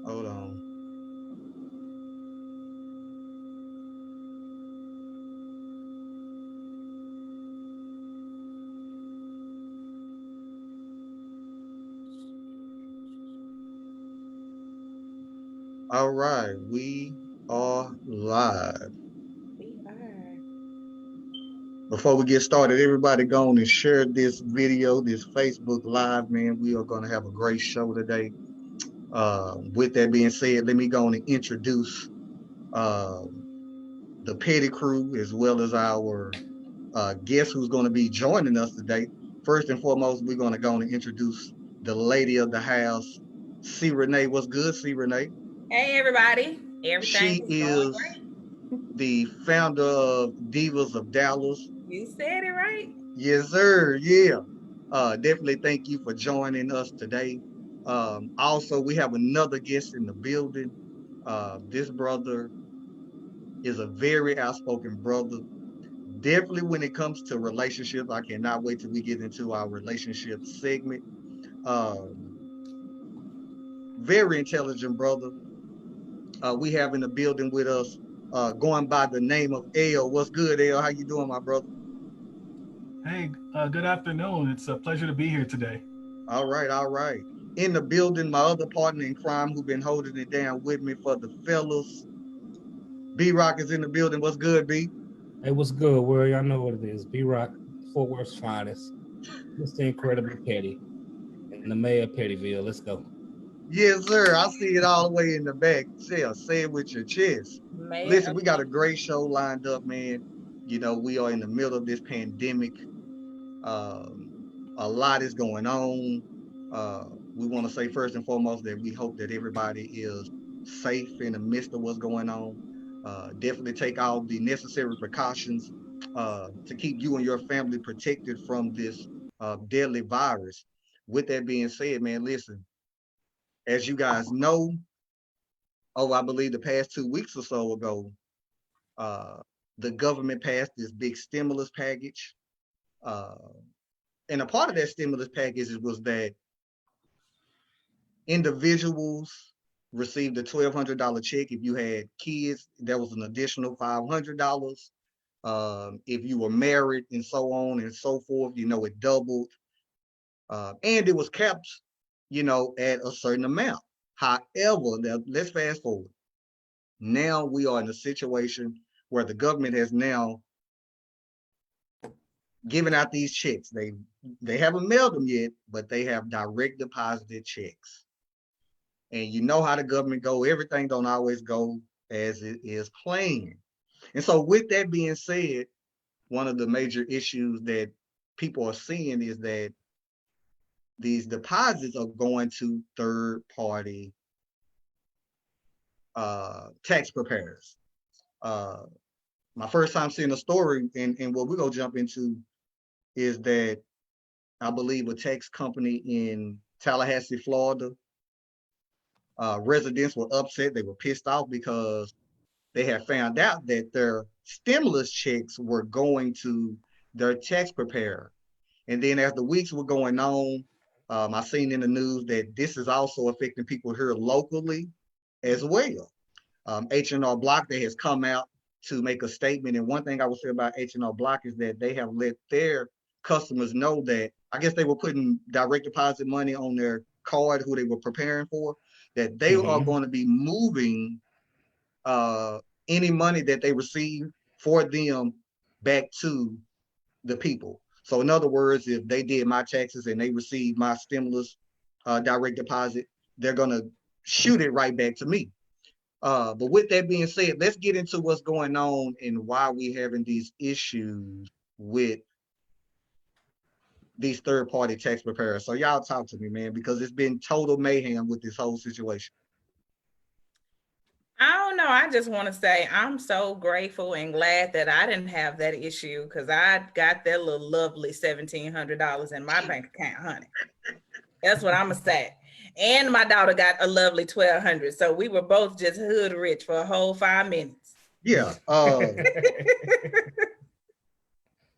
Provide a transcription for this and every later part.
Hold on. All right, we are live. We are. Before we get started, everybody go on and share this video, this Facebook Live, man. We are going to have a great show today. With that being said, let me go on and introduce uh, the Petty Crew as well as our guest who's going to be joining us today. First and foremost, we're going to go on and introduce the lady of the house, C. Renee. What's good, C. Renee? Hey, everybody. Everything She is going is great. the founder of Divas of Dallas. You said it right. Yes, sir. Yeah. Definitely thank you for joining us today. Also, we have another guest in the building. This brother is a very outspoken brother. Definitely when it comes to relationships, I cannot wait till we get into our relationship segment. Um, Very intelligent brother. We have in the building with us, going by the name of L. What's good, L? How you doing, my brother? Hey, good afternoon. It's a pleasure to be here today. All right, all right. In the building, my other partner in crime who been holding it down with me for the fellas. B Rock is in the building. What's good, B? Hey, what's good, world? Y'all know what it is. B Rock, Fort Worth's finest. Mr. Incredible Petty. And the mayor of Pettyville. Let's go. Yes, sir. I see it all the way in the back. Say it with your chest. Mayor Listen, of we got a great show lined up, man. You know, we are in the middle of this pandemic. Um, a lot is going on. Uh, we want to say first and foremost that we hope that everybody is safe in the midst of what's going on. Definitely take all the necessary precautions to keep you and your family protected from this deadly virus. With that being said, man, listen, as you guys know, I believe the past 2 weeks or so ago, uh, the government passed this big stimulus package. Uh, and a part of that stimulus package was that individuals received a $1,200 check. If you had kids, there was an additional $500. If you were married and so on and so forth, you know, it doubled. And it was capped, you know, at a certain amount. However, now, let's fast forward. Now we are in a situation where the government has now given out these checks. They haven't mailed them yet, but they have direct deposited checks. And you know how the government go, everything don't always go as it is planned. And so with that being said, one of the major issues that people are seeing is that these deposits are going to third party tax preparers. Uh, my first time seeing a story, and what we're gonna jump into is that I believe a tax company in Tallahassee, Florida, residents were upset. They were pissed off because they had found out that their stimulus checks were going to their tax preparer. And then as the weeks were going on, I seen in the news that this is also affecting people here locally as well. H&R Block that has come out to make a statement. And one thing I would say about H&R Block is that they have let their customers know that I guess they were putting direct deposit money on their card who they were preparing for, that they are Mm-hmm. going to be moving uh, any money that they receive for them back to the people. So in other words, if they did my taxes and they received my stimulus direct deposit, they're gonna shoot it right back to me. But with that being said, let's get into what's going on and why we having these issues with these third party tax preparers. So y'all talk to me, man, because it's been total mayhem with this whole situation. I don't know. I just want to say I'm so grateful and glad that I didn't have that issue because I got that little lovely $1,700 in my bank account, honey. That's what I'm gonna say. And my daughter got a lovely 1,200. So we were both just hood rich for a whole 5 minutes. Yeah,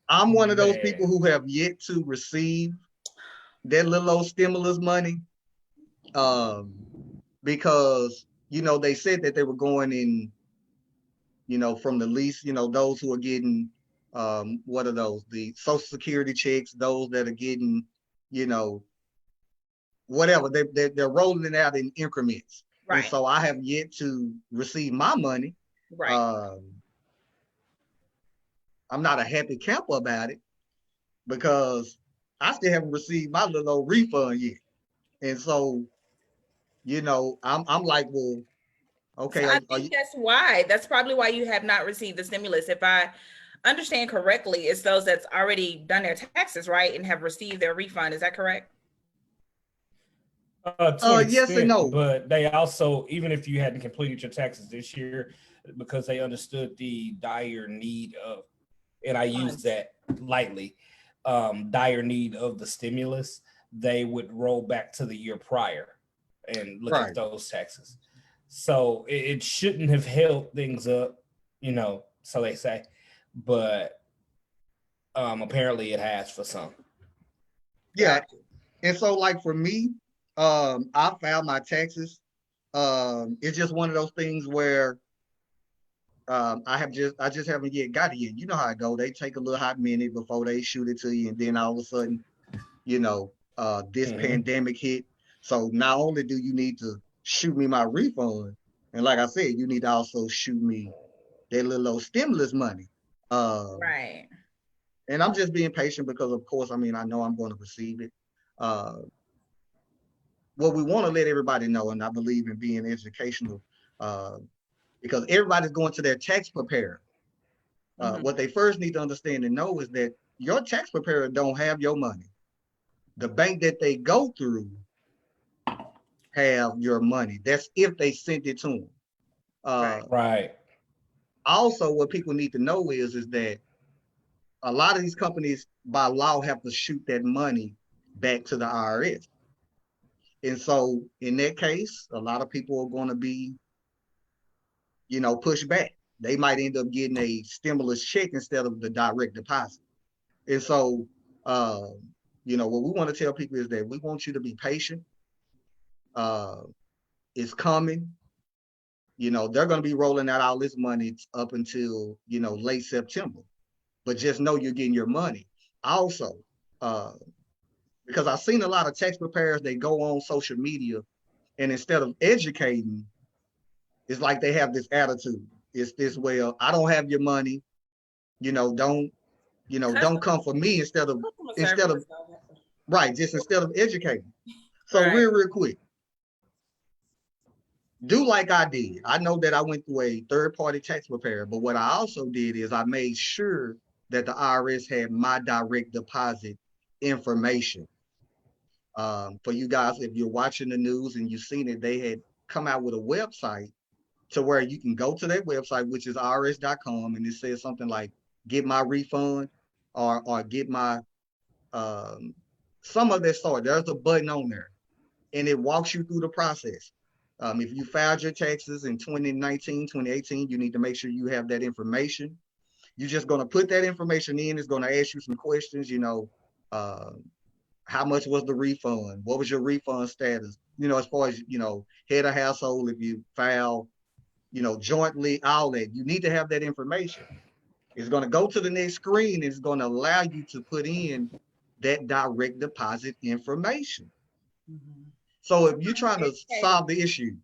I'm one of those people Man. who have yet to receive that little old stimulus money. Um, because, they said that they were going in, from the least, those who are getting, what are those? The Social Security checks, those that are getting, you know, whatever, they're rolling it out in increments. And Right. so I have yet to receive my money. Right. I'm not a happy camper about it because I still haven't received my little old refund yet. And so, I'm like, well, So okay, I are think you, that's why. That's probably why you have not received the stimulus. If I understand correctly, it's those that's already done their taxes, right, and have received their refund. Is that correct? To an yes and extent, no. but they also, even if you hadn't completed your taxes this year, because they understood the dire need of, and I use Funds. that lightly, dire need of the stimulus, they would roll back to the year prior and look Right. at those taxes. So it shouldn't have held things up, so they say, but apparently it has for some. Yeah. And so like for me, I filed my taxes. It's just one of those things where I just haven't yet got it yet. You know how it go. They take a little hot minute before they shoot it to you, and then all of a sudden, this pandemic hit. So not only do you need to shoot me my refund, and like I said, you need to also shoot me that little old stimulus money. Right. And I'm just being patient because, of course, I mean, I know I'm going to receive it. Uh, what we want to let everybody know, and I believe in being educational, uh, because everybody's going to their tax preparer. What they first need to understand and know is that your tax preparer don't have your money. The bank that they go through have your money. That's if they sent it to them. Right. Right. Also, what people need to know is that a lot of these companies by law have to shoot that money back to the IRS. And so in that case, a lot of people are going to be, pushed back. They might end up getting a stimulus check instead of the direct deposit. And so, what we want to tell people is that we want you to be patient. Uh, it's coming. They're going to be rolling out all this money up until, late September. But just know you're getting your money. Also, uh, because I've seen a lot of tax preparers, they go on social media and instead of educating, it's like they have this attitude. It's this, well, I don't have your money, don't, don't Customer, come for me customer instead service of is so right, just instead of educating. So right. real quick, do like I did. I know that I went through a third-party tax preparer, but what I also did is I made sure that the IRS had my direct deposit information. For you guys, if you're watching the news and you've seen it, they had come out with a website to where you can go to that website, which is irs.com, and it says something like "get my refund" or "get my some of that sort." There's a button on there, and it walks you through the process. If you filed your taxes in 2019, 2018, you need to make sure you have that information. You're just going to put that information in. It's going to ask you some questions, uh, how much was the refund? What was your refund status? As far as, head of household, if you file, jointly, all that, you need to have that information. It's going to go to the next screen. It's going to allow you to put in that direct deposit information. So if you're trying to Educated. solve the issue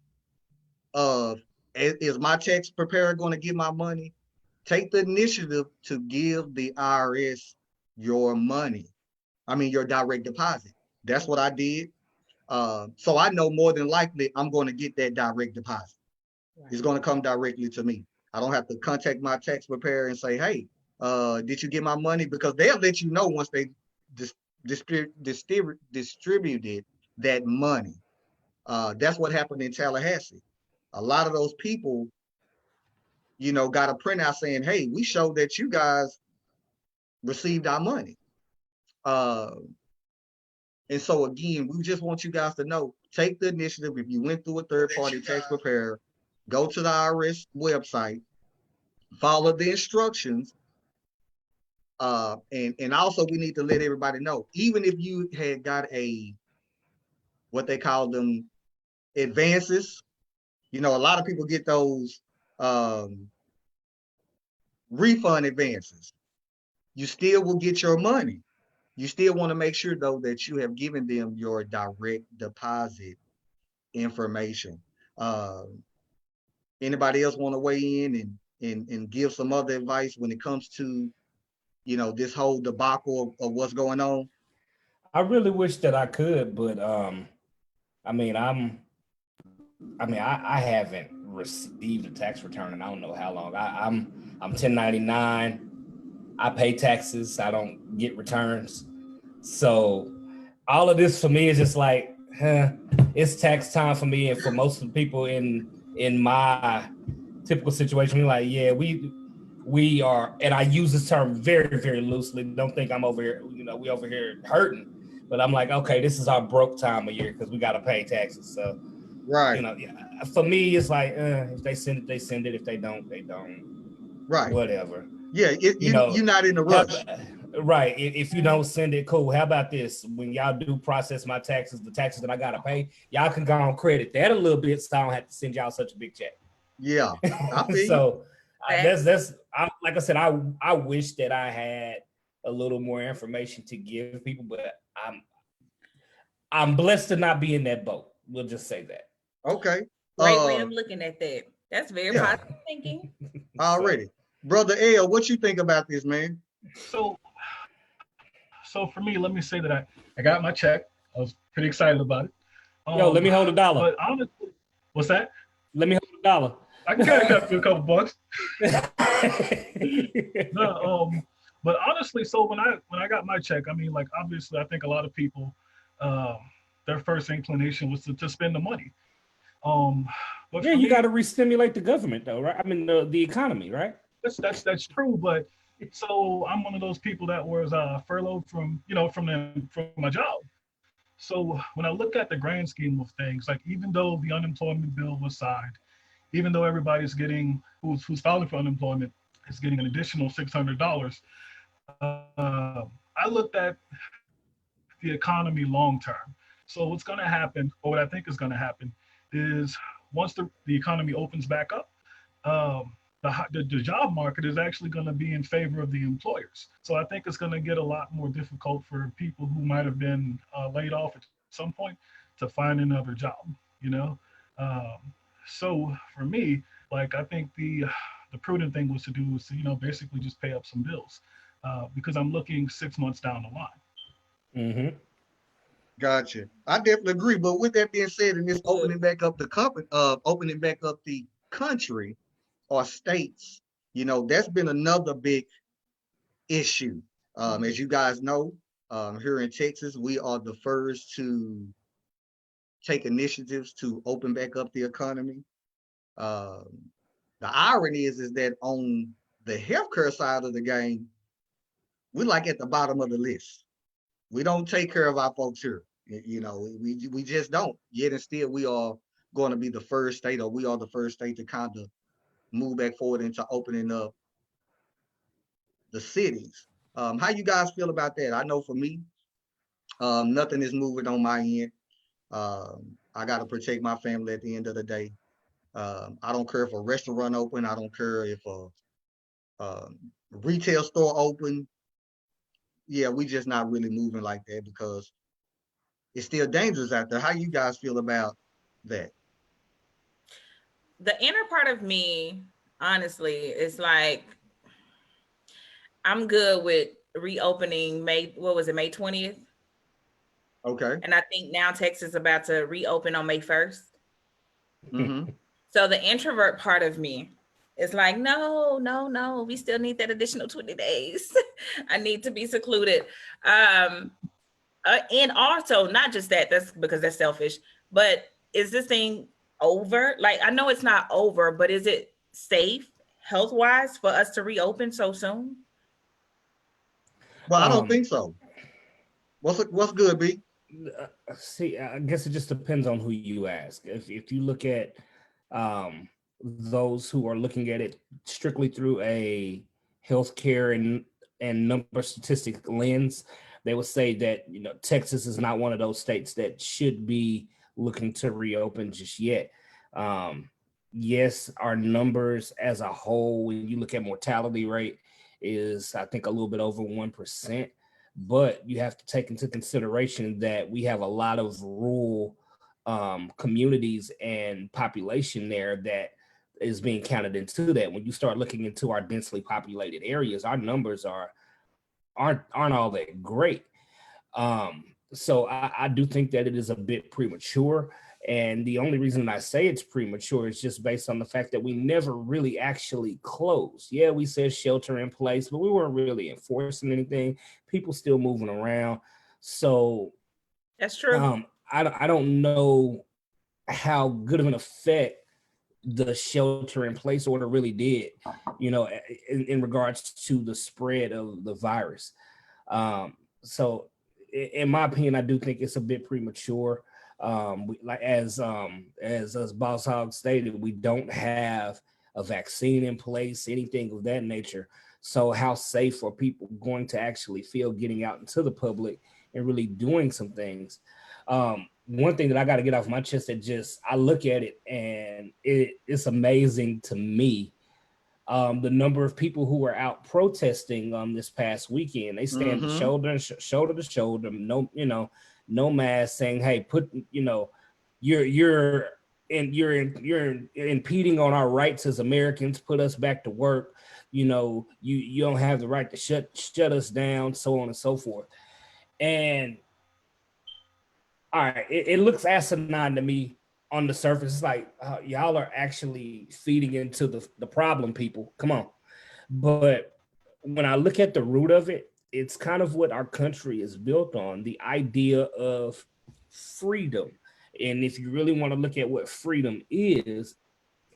of, is my tax preparer going to get my money? Take the initiative to give the IRS your money. I mean, your direct deposit. That's what I did. So I know more than likely I'm going to get that direct deposit. It's Right. going to come directly to me. I don't have to contact my tax preparer and say, hey, did you get my money? Because they'll let you know once they distributed that money. That's what happened in Tallahassee. A lot of those people, got a printout saying, hey, we showed that you guys received our money. Uh, and so again, we just want you guys to know, take the initiative. If you went through a third-party tax preparer, go to the IRS website, follow the instructions. And also we need to let everybody know, even if you had got what they call them, advances. A lot of people get those refund advances. You still will get your money. You still want to make sure, though, that you have given them your direct deposit information. Anybody else want to weigh in and give some other advice when it comes to, this whole debacle of what's going on? I really wish that I could, but I haven't received a tax return and I don't know how long. I'm 1099. I pay taxes. I don't get returns. So all of this for me is just like, it's tax time for me, and for most of the people in my typical situation, we're like, yeah, we are, and I use this term very, very loosely. Don't think I'm over here, we over here hurting, but I'm like, okay, this is our broke time of year because we got to pay taxes. So, Right. For me, it's like, if they send it, they send it. If they don't, they don't. Right. Whatever. Yeah, you're not in a rush. Right. If you don't send it, cool. How about this? When y'all do process my taxes, the taxes that I gotta pay, y'all can go on credit that a little bit, so I don't have to send y'all such a big check. Yeah, I feel So like I said, I wish that I had a little more information to give people, but I'm blessed to not be in that boat. We'll just say that. Okay. Great way of looking at that. That's very positive thinking. Already. Brother L, what you think about this, man? So for me, let me say that I got my check. I was pretty excited about it. Yo, let me hold $1. But honestly, what's that? Let me hold $1. I can cut you a couple bucks. No, but honestly, so when I got my check, I mean, like, obviously, I think a lot of people, their first inclination was to spend the money. But yeah, you got to re-stimulate the government, though, right? I mean, the economy, right? That's true, but so I'm one of those people that was furloughed from my job. So when I look at the grand scheme of things, like, even though the unemployment bill was signed, even though everybody's getting who's filing for unemployment is getting an additional $600, I looked at the economy long term. So what's going to happen, or what I think is going to happen, is once the economy opens back up, the job market is actually going to be in favor of the employers. So I think it's going to get a lot more difficult for people who might have been laid off at some point to find another job, So for me, like, I think the prudent thing was to do was to, basically just pay up some bills because I'm looking 6 months down the line. Mm-hmm. Gotcha. I definitely agree. But with that being said, and this opening back up the country or states, that's been another big issue. As you guys know, here in Texas, we are the first to take initiatives to open back up the economy. The irony is that on the healthcare side of the game, we're like at the bottom of the list. We don't take care of our folks here. We just don't. Yet and still, we are going to be the first state, or we are the first state to kind of move back forward into opening up the cities. How you guys feel about that? I know for me, nothing is moving on my end. I got to protect my family at the end of the day. I don't care if a restaurant open. I don't care if a retail store open. Yeah, we just not really moving like that because it's still dangerous out there. How you guys feel about that? The inner part of me, honestly, is like, I'm good with reopening May 20th? Okay. And I think now Texas is about to reopen on May 1st. Mm-hmm. So the introvert part of me is like, no, we still need that additional 20 days. I need to be secluded. And also, not just that's because that's selfish, but is this thing over? Like, I know it's not over, but is it safe health-wise for us to reopen so soon? Well, I don't think so. What's good, B? See, I guess it just depends on who you ask. If you look at those who are looking at it strictly through a healthcare and number statistic lens, they would say that Texas is not one of those states that should be looking to reopen just yet. Yes, our numbers as a whole, when you look at mortality rate, is I think a little bit over 1%. But you have to take into consideration that we have a lot of rural communities and population there that is being counted into that. When you start looking into our densely populated areas, our numbers aren't all that great. So I do think that it is a bit premature. And the only reason I say it's premature is just based on the fact that we never really actually closed. Yeah, we said shelter in place, but we weren't really enforcing anything. People still moving around. So That's true. I don't know how good of an effect the shelter in place order really did, in regards to the spread of the virus. So in my opinion, I do think it's a bit premature. As Boss Hog stated, we don't have a vaccine in place, anything of that nature. So how safe are people going to actually feel getting out into the public and really doing some things? One thing that I got to get off my chest that just I look at it and it's amazing to me. The number of people who were out protesting this past weekend, they stand shoulder to shoulder, no mask, saying, "Hey, you're impeding on our rights as Americans. Put us back to work. You don't have the right to shut us down, so on and so forth." And all right, it looks asinine to me on the surface. It's like y'all are actually feeding into the problem, people. Come on. But when I look at the root of it, it's kind of what our country is built on, the idea of freedom. And if you really want to look at what freedom is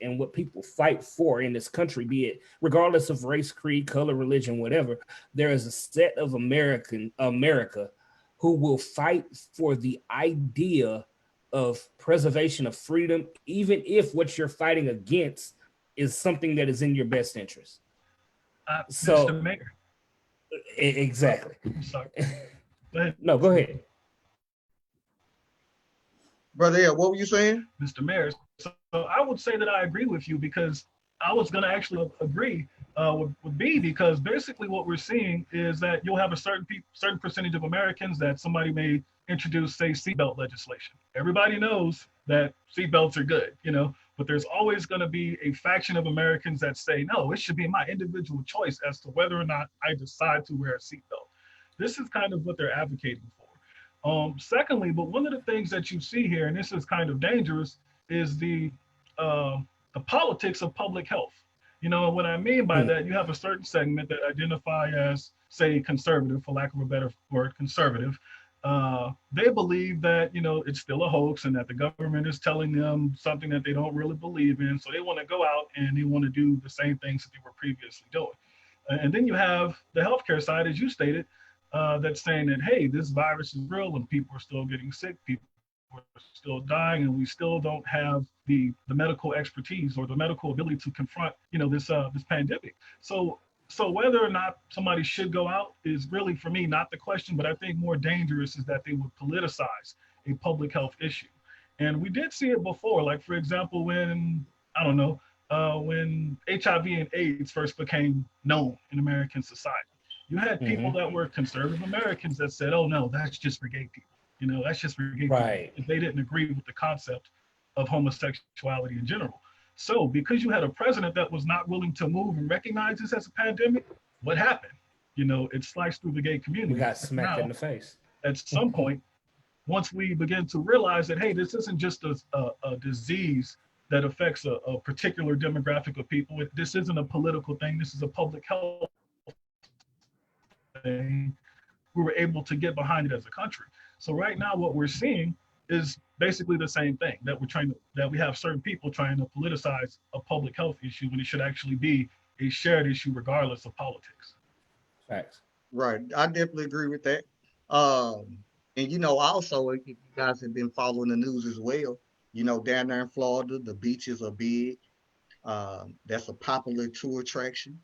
and what people fight for in this country, be it regardless of race, creed, color, religion, whatever, there is a set of America who will fight for the idea of preservation of freedom, even if what you're fighting against is something that is in your best interest. So, Mr. Mayor. Exactly. I'm sorry. Go ahead. No, go ahead. Brother, yeah, what were you saying? Mr. Mayor. So I would say that I agree with you because I was going to actually agree with B, because basically what we're seeing is that you'll have a certain percentage of Americans that somebody may introduce, say, seatbelt legislation. Everybody knows that seatbelts are good, but there's always going to be a faction of Americans that say, no, it should be my individual choice as to whether or not I decide to wear a seatbelt. This is kind of what they're advocating for. Secondly, but one of the things that you see here, and this is kind of dangerous, is the politics of public health. What I mean by that, you have a certain segment that identify as, say, conservative, for lack of a better word, conservative. They believe that, it's still a hoax and that the government is telling them something that they don't really believe in. So they want to go out and they want to do the same things that they were previously doing. And then you have the healthcare side, as you stated, that's saying that, hey, this virus is real and people are still getting sick, people are still dying, and we still don't have the medical expertise or the medical ability to confront, this pandemic. So whether or not somebody should go out is really, for me, not the question, but I think more dangerous is that they would politicize a public health issue. And we did see it before, like, for example, when HIV and AIDS first became known in American society. You had people that were conservative Americans that said, oh, no, that's just for gay people. That's just for gay people. They didn't agree with the concept of homosexuality in general. So because you had a president that was not willing to move and recognize this as a pandemic, what happened? It sliced through the gay community. We got smacked in the face. At some point, once we begin to realize that, hey, this isn't just a disease that affects a particular demographic of people. This isn't a political thing. This is a public health thing. We were able to get behind it as a country. So right now, what we're seeing is basically the same thing, that we have certain people trying to politicize a public health issue when it should actually be a shared issue regardless of politics. Facts. Right. I definitely agree with that. And also, if you guys have been following the news as well, down there in Florida, the beaches are big. That's a popular tour attraction.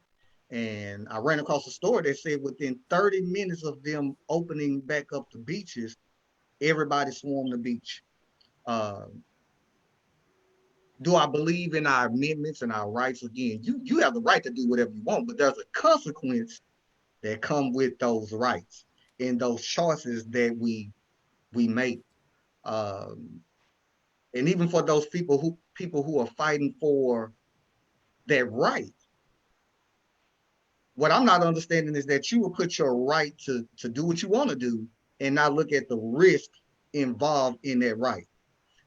And I ran across a story that said within 30 minutes of them opening back up the beaches, everybody swarmed the beach. Uh, do I believe in our amendments and our rights? Again, you have the right to do whatever you want, but there's a consequence that come with those rights and those choices that we make. Um, and even for those people who are fighting for that right, what I'm not understanding is that you will put your right to do what you want to do and not look at the risk involved in that right.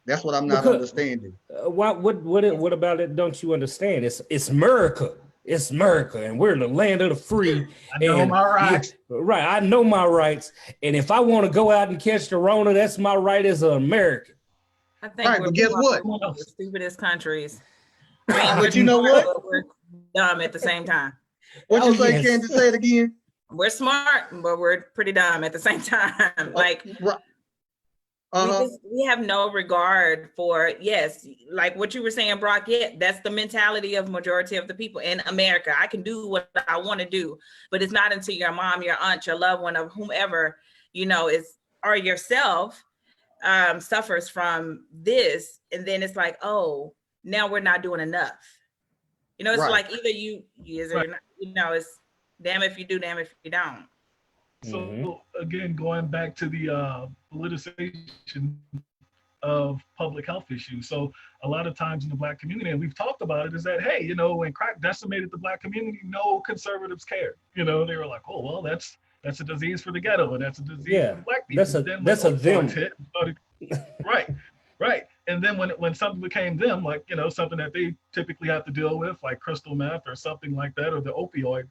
That's what I'm not Because understanding. what about it? Don't you understand? It's America. It's America, and we're in the land of the free. I know my rights. Right. I know my rights, and if I want to go out and catch the Rona, that's my right as an American. I think Right, we're but guess what? one of the stupidest countries. I mean, But you know what? But we're dumb at the same time. What you say, yes. Candace? Say it again. We're smart, but we're pretty dumb at the same time. Like, Right. we have no regard for, yes, like what you were saying, Brock. Yeah, that's the mentality of majority of the people in America. I can do what I want to do, but it's not until your mom, your aunt, your loved one, of whomever, is, or yourself, suffers from this, and then it's like, oh, now we're not doing enough. It's Right. like either you is or not, it's damn if you do, damn if you don't. So again, going back to the politicization of public health issues. So a lot of times in the Black community, and we've talked about it, is that, hey, when crack decimated the Black community, no conservatives cared. They were like, oh, well, that's a disease for the ghetto, and that's a disease for Black people. That's a them. Right. And then when something became them, like, something that they typically have to deal with, like crystal meth or something like that, or the opioid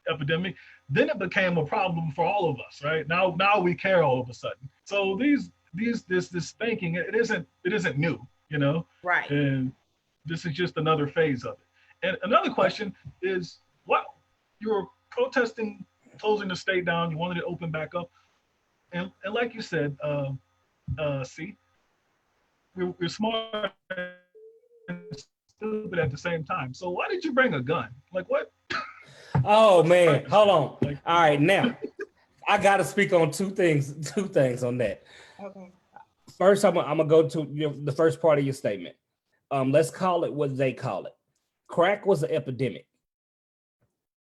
epidemic, then it became a problem for all of us, right? Now we care all of a sudden. So this thinking, it isn't new, Right. And this is just another phase of it. And another question is, what you were protesting closing the state down, you wanted it to open back up, and like you said, see, we're smart and stupid at the same time. So why did you bring a gun? Like, what? Oh man, hold on. All right, now I gotta speak on two things on that. Okay. First, I'm gonna go to the first part of your statement. Let's call it what they call it. Crack was an epidemic.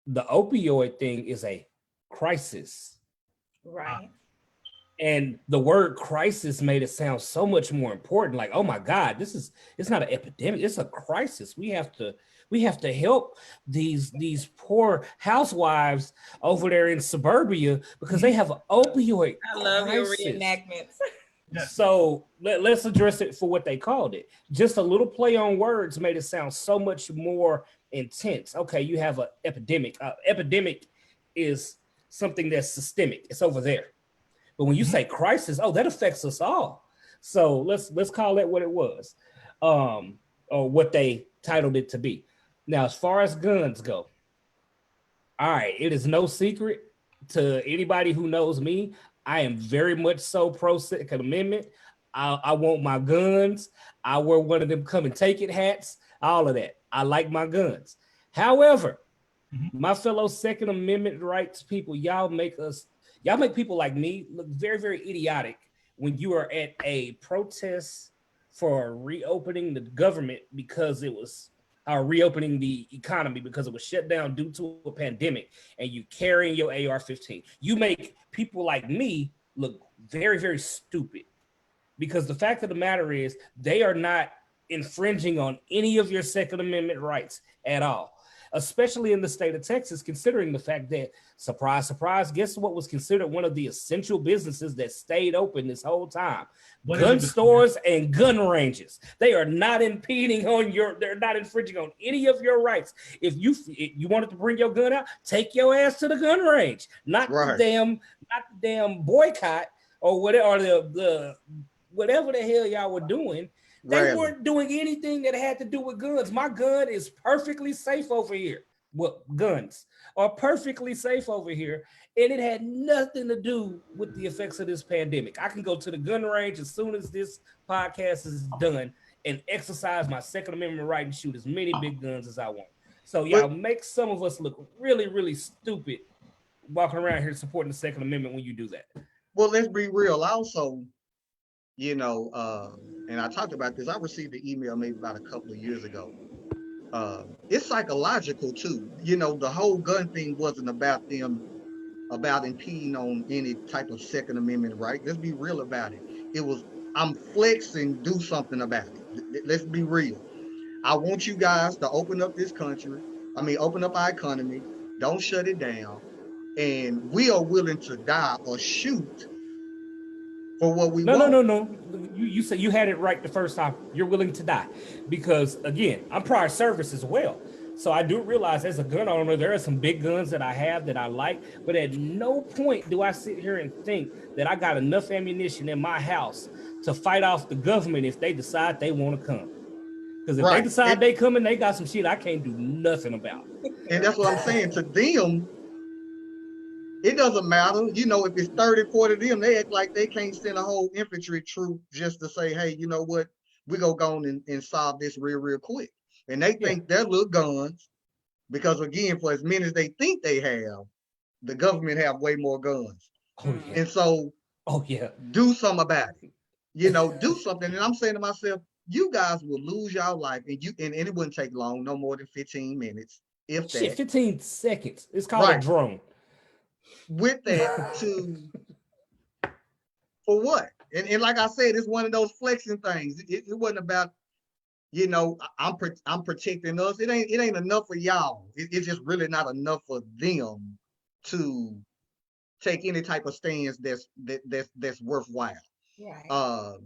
The opioid thing is a crisis. Right. And the word crisis made it sound so much more important. Like, oh my God, it's not an epidemic, it's a crisis. We have to help these poor housewives over there in suburbia because they have an opioid I love crisis. your reenactments. So let's address it for what they called it. Just a little play on words made it sound so much more intense. Okay, you have an epidemic. Epidemic is something that's systemic. It's over there. But when you say crisis, that affects us all. So let's call it what it was, or what they titled it to be. Now, as far as guns go, all right, it is no secret to anybody who knows me, I am very much so pro Second Amendment. I want my guns. I wear one of them come and take it hats, all of that. I like my guns. However, my fellow Second Amendment rights people, y'all make people like me look very, very idiotic when you are at a protest for reopening the government because it was reopening the economy because it was shut down due to a pandemic, and you carrying your AR-15. You make people like me look very, very stupid because the fact of the matter is they are not infringing on any of your Second Amendment rights at all, especially in the state of Texas, considering the fact that, surprise, surprise, guess what was considered one of the essential businesses that stayed open this whole time? Gun stores and gun ranges. They are not impeding on they're not infringing on any of your rights. If you wanted to bring your gun out, take your ass to the gun range, not the damn boycott or whatever, or the whatever the hell y'all were doing. They weren't doing anything that had to do with guns. My gun is perfectly safe over here. Well, guns are perfectly safe over here. And it had nothing to do with the effects of this pandemic. I can go to the gun range as soon as this podcast is done and exercise my Second Amendment right and shoot as many big guns as I want. So y'all make some of us look really, really stupid walking around here supporting the Second Amendment when you do that. Well, let's be real. Also, you know, and I talked about this. I received an email maybe about a couple of years ago. It's psychological too. You know, the whole gun thing wasn't about them about impeding on any type of Second Amendment right. Let's be real about it. It was I'm flexing, do something about it. Let's be real. I want you guys to open up this country. I mean, open up our economy. Don't shut it down. And we are willing to die or shoot for what we No, no, want. no, no. You said you had it right the first time. You're willing to die. Because again, I'm prior service as well. So I do realize as a gun owner, there are some big guns that I have that I like, but at no point do I sit here and think that I got enough ammunition in my house to fight off the government if they decide they want to come. Because if they Right. decide they coming, they got some shit I can't do nothing about. And that's what I'm saying. To them, it doesn't matter. You know, if it's 30, 40 of them, they act like they can't send a whole infantry troop just to say, hey, you know what? We're going to go on and solve this real quick. And they think their little guns, because again, for as many as they think they have, the government have way more guns. Oh, yeah. And so do something about it. You know, do something. And I'm saying to myself, you guys will lose your life and it wouldn't take long, no more than 15 minutes, if Shit, that. 15 seconds. It's called a drone. With that for what? And like I said, it's one of those flexing things. It wasn't about, you know, I'm protecting us. It ain't enough for y'all. It's just really not enough for them to take any type of stance that's worthwhile. Right.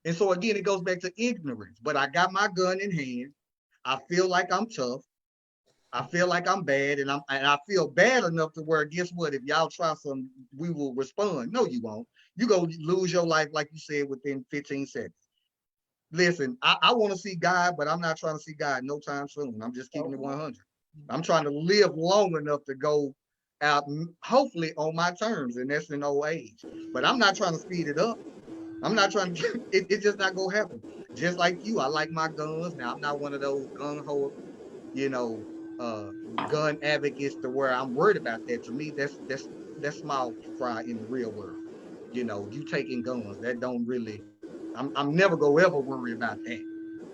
And so again, it goes back to ignorance. But I got my gun in hand. I feel like I'm tough. I feel like I'm bad, and I feel bad enough to where, guess what? If y'all try some, we will respond. No, you won't. You go lose your life, like you said, within 15 seconds. Listen, I want to see God, but I'm not trying to see God no time soon. I'm just keeping it 100. I'm trying to live long enough to go out, hopefully on my terms, and that's in old age. But I'm not trying to speed it up. I'm not trying to. It's just not gonna happen. Just like you, I like my guns. Now I'm not one of those gun ho, you know, gun advocates to where I'm worried about that. To me, that's small fry in the real world. You know, you taking guns that don't really. I'm never gonna ever worry about that.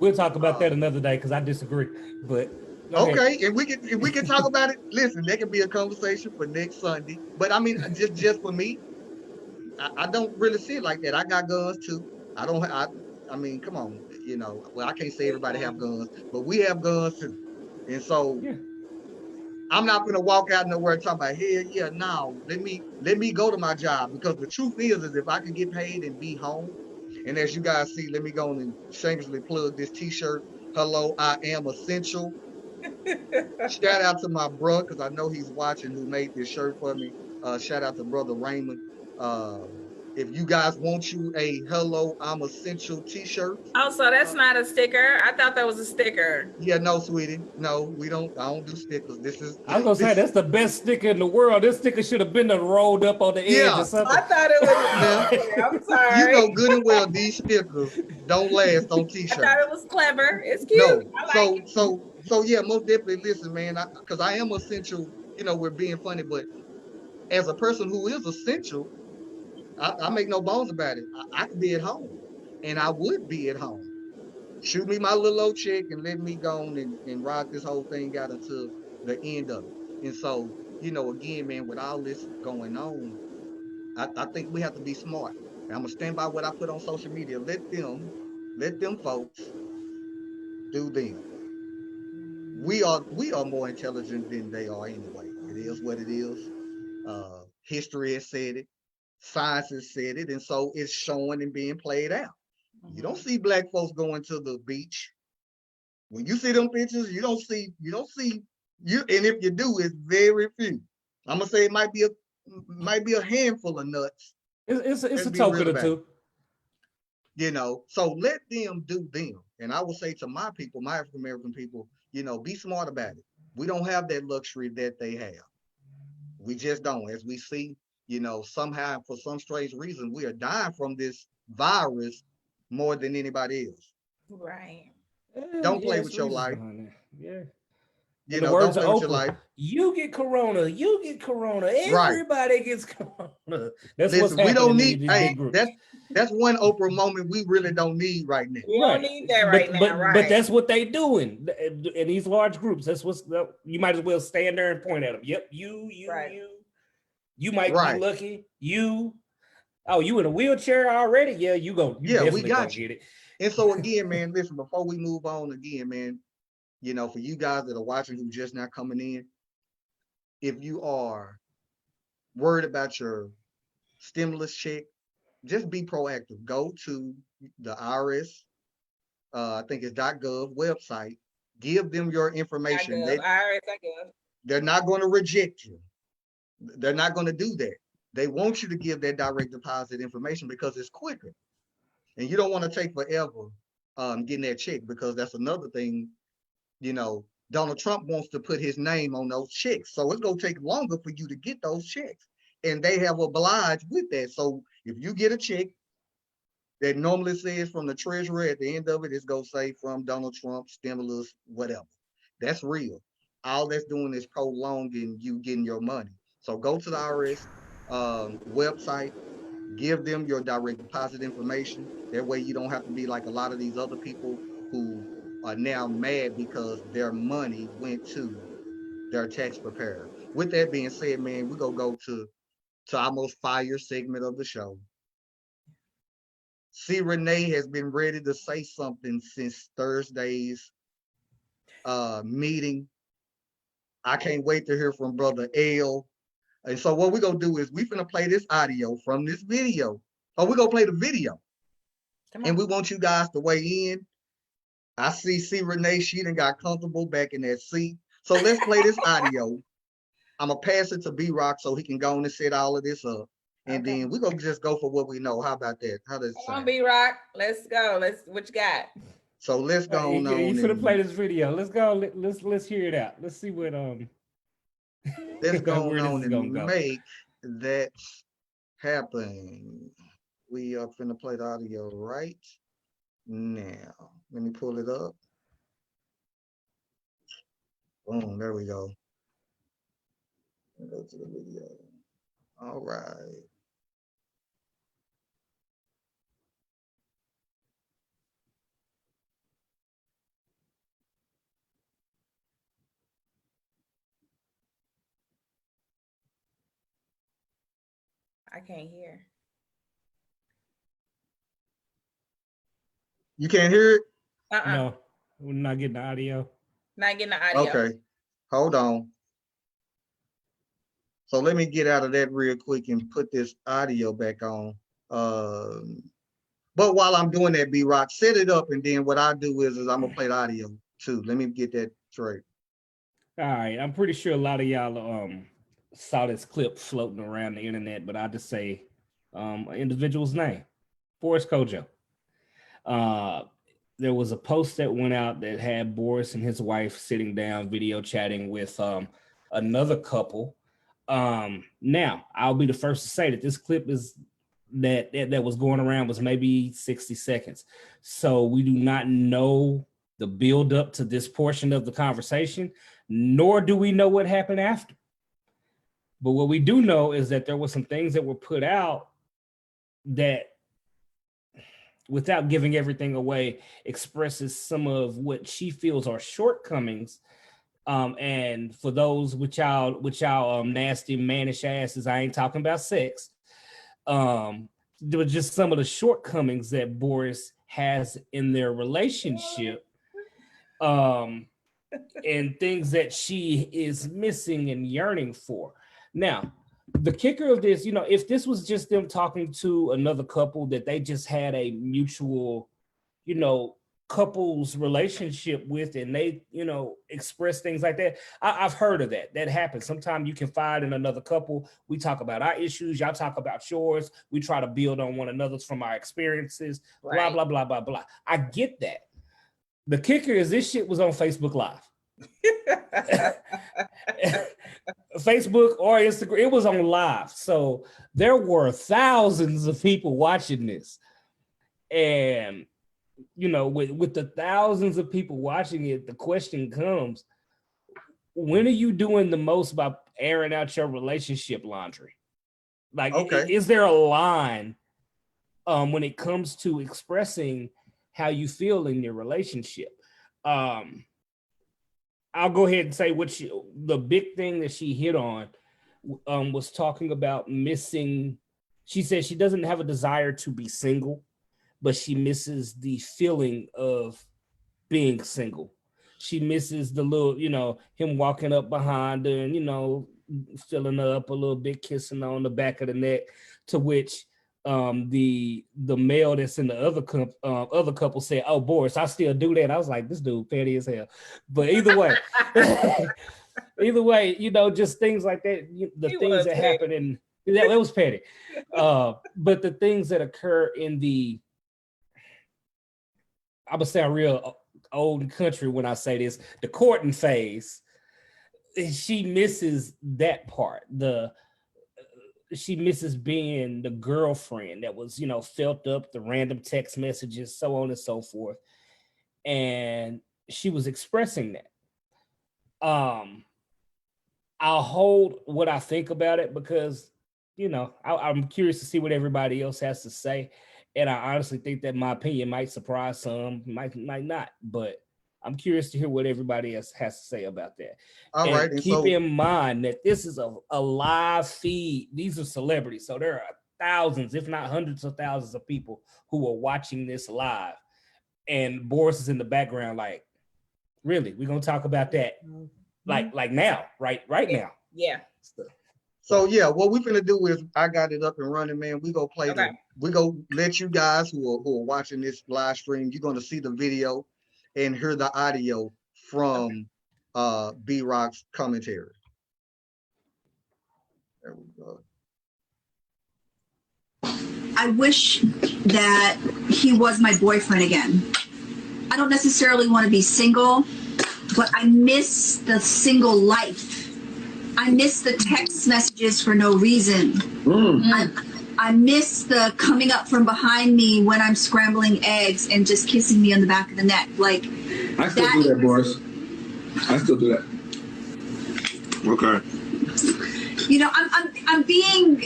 We'll talk about that another day because I disagree. But okay, if we can talk about it, listen, that can be a conversation for next Sunday. But I mean, just for me, I don't really see it like that. I got guns too. I don't. I mean, come on, you know. Well, I can't say everybody have guns, but we have guns too. And so I'm not gonna walk out nowhere talking about, hell yeah, no, let me go to my job, because the truth is if I can get paid and be home, and as you guys see, let me go on and shamelessly plug this t-shirt. Hello, I am essential. Shout out to my bro, because I know he's watching, who made this shirt for me. Shout out to brother Raymond. If you guys want you a hello, I'm essential t-shirt. Oh, so that's not a sticker? I thought that was a sticker. Yeah, no, sweetie. No, we don't. I don't do stickers. This is. I was gonna say that's the best sticker in the world. This sticker should have been rolled up on the edge or something. I thought it was. I'm sorry. You know good and well these stickers don't last on t-shirts. I thought it was clever. It's cute. No, I like it. so yeah, most definitely. Listen, man, because I am essential. You know, we're being funny, but as a person who is essential, I make no bones about it. I could be at home, and I would be at home. Shoot me my little old check and let me go on and rock this whole thing out until the end of it. And so, you know, again, man, with all this going on, I think we have to be smart. And I'm gonna stand by what I put on social media. Let them folks do them. We are more intelligent than they are anyway. It is what it is. History has said it. Science has said it, and so it's showing and being played out. You don't see black folks going to the beach. When you see them pictures, you don't see you, and if you do, it's very few. I'm gonna say it might be a handful of nuts. It's a token or two. You know, so let them do them. And I will say to my people, my African American people, you know, be smart about it. We don't have that luxury that they have. We just don't. As we see, you know, somehow, for some strange reason, we are dying from this virus more than anybody else. Right. Don't play with your life. Yeah. In the don't words of play with your Oprah, life. you get corona, Right. everybody gets corona. That's what's Listen, we don't happening need. in these Hey, big groups. that's one Oprah moment we really don't need right now. We don't Right, need that right now, but right? that's what they doing in these large groups. That's what's you might as well stand there and point at them. Yep, Right. you might be Right. lucky. You in a wheelchair already? Yeah, you Yeah, we definitely gonna got you. get it. And so again, man, listen, before we move on again, man, for you guys that are watching who just now coming in, if you are worried about your stimulus check, just be proactive. Go to the IRS, I think it's .gov website. Give them your I information. give. IRS, I give. They're not going to reject you. They're not going to do that. They want you to give that direct deposit information because it's quicker. And you don't want to take forever getting that check, because that's another thing. Donald Trump wants to put his name on those checks. So it's going to take longer for you to get those checks. And they have obliged with that. So if you get a check that normally says from the treasurer, at the end of it, it's going to say from Donald Trump, stimulus, whatever. That's real. All that's doing is prolonging you getting your money. So go to the IRS website, give them your direct deposit information. That way you don't have to be like a lot of these other people who are now mad because their money went to their tax preparer. With that being said, man, we're going to go to our most fire segment of the show. C. Renee has been ready to say something since Thursday's meeting. I can't wait to hear from Brother L. And so what we're going to do is we're going to play this audio from this video. Or we're going to play the video. And we want you guys to weigh in. I see C. Renee, she done got comfortable back in that seat. So let's play this audio. I'm going to pass it to B-Rock so he can go on and set all of this up. And then we're going to just go for what we know. How about that? How does it sound? Come on, B-Rock. Let's go. What you got? So let's go on. You finna play this video. Let's go. Let's hear it out. Let's see what let's go where on this is and gonna go. make that happen. We are finna play the audio right now. Let me pull it up. Boom, there we go. Go to the video. All right. I can't hear. You can't hear it? No, we're not getting the audio. Not getting the audio. Okay, hold on. So let me get out of that real quick and put this audio back on. But while I'm doing that, B-Rock, set it up, and then what I do is I'm gonna play the audio too. Let me get that straight. All right, I'm pretty sure a lot of y'all saw this clip floating around the internet, but I'll just say an individual's name, Boris Kojo. There was a post that went out that had Boris and his wife sitting down, video chatting with another couple. Now, I'll be the first to say that this clip is that was going around was maybe 60 seconds. So we do not know the build up to this portion of the conversation, nor do we know what happened after. But what we do know is that there were some things that were put out that, without giving everything away, expresses some of what she feels are shortcomings. And for those with y'all nasty mannish asses, I ain't talking about sex. There were just some of the shortcomings that Boris has in their relationship, and things that she is missing and yearning for. Now, the kicker of this, if this was just them talking to another couple that they just had a mutual, couples relationship with, and they, express things like that. I've heard of that. That happens. Sometimes you can find in another couple. We talk about our issues. Y'all talk about yours. We try to build on one another's from our experiences, blah, blah, blah, blah, blah. I get that. The kicker is this shit was on Facebook Live. Facebook or Instagram, it was on live. So there were thousands of people watching this. And, with the thousands of people watching it, the question comes, when are you doing the most by airing out your relationship laundry? Like, Okay. is there a line when it comes to expressing how you feel in your relationship? I'll go ahead and say the big thing that she hit on was talking about missing. She said she doesn't have a desire to be single, but she misses the feeling of being single. She misses the little, him walking up behind her and, filling her up a little bit, kissing her on the back of the neck, to which the male that's in the other couple said, "Oh, Boris, I still do that." I was like, this dude petty as hell. But either way, just things like that, the things that happen in that was petty. But the things that occur in I would sound real old country when I say this, the courting phase, she misses that part. She misses being the girlfriend that was, felt up, the random text messages, so on and so forth. And she was expressing that. I'll hold what I think about it because, I'm curious to see what everybody else has to say. And I honestly think that my opinion might surprise some, might not, but I'm curious to hear what everybody else has to say about that. All right. And keep in mind that this is a live feed. These are celebrities. So there are thousands, if not hundreds of thousands of people who are watching this live. And Boris is in the background like, really? We're going to talk about that like now, right now. Yeah. So yeah, what we're gonna do is I got it up and running, man. We go play we go let you guys who are watching this live stream, you're gonna see the video and hear the audio from B-Rock's commentary. There we go. I wish that he was my boyfriend again. I don't necessarily want to be single, but I miss the single life. I miss the text messages for no reason. I miss the coming up from behind me when I'm scrambling eggs and just kissing me on the back of the neck. Like, I still do that, Boris. I still do that. Okay. I'm being,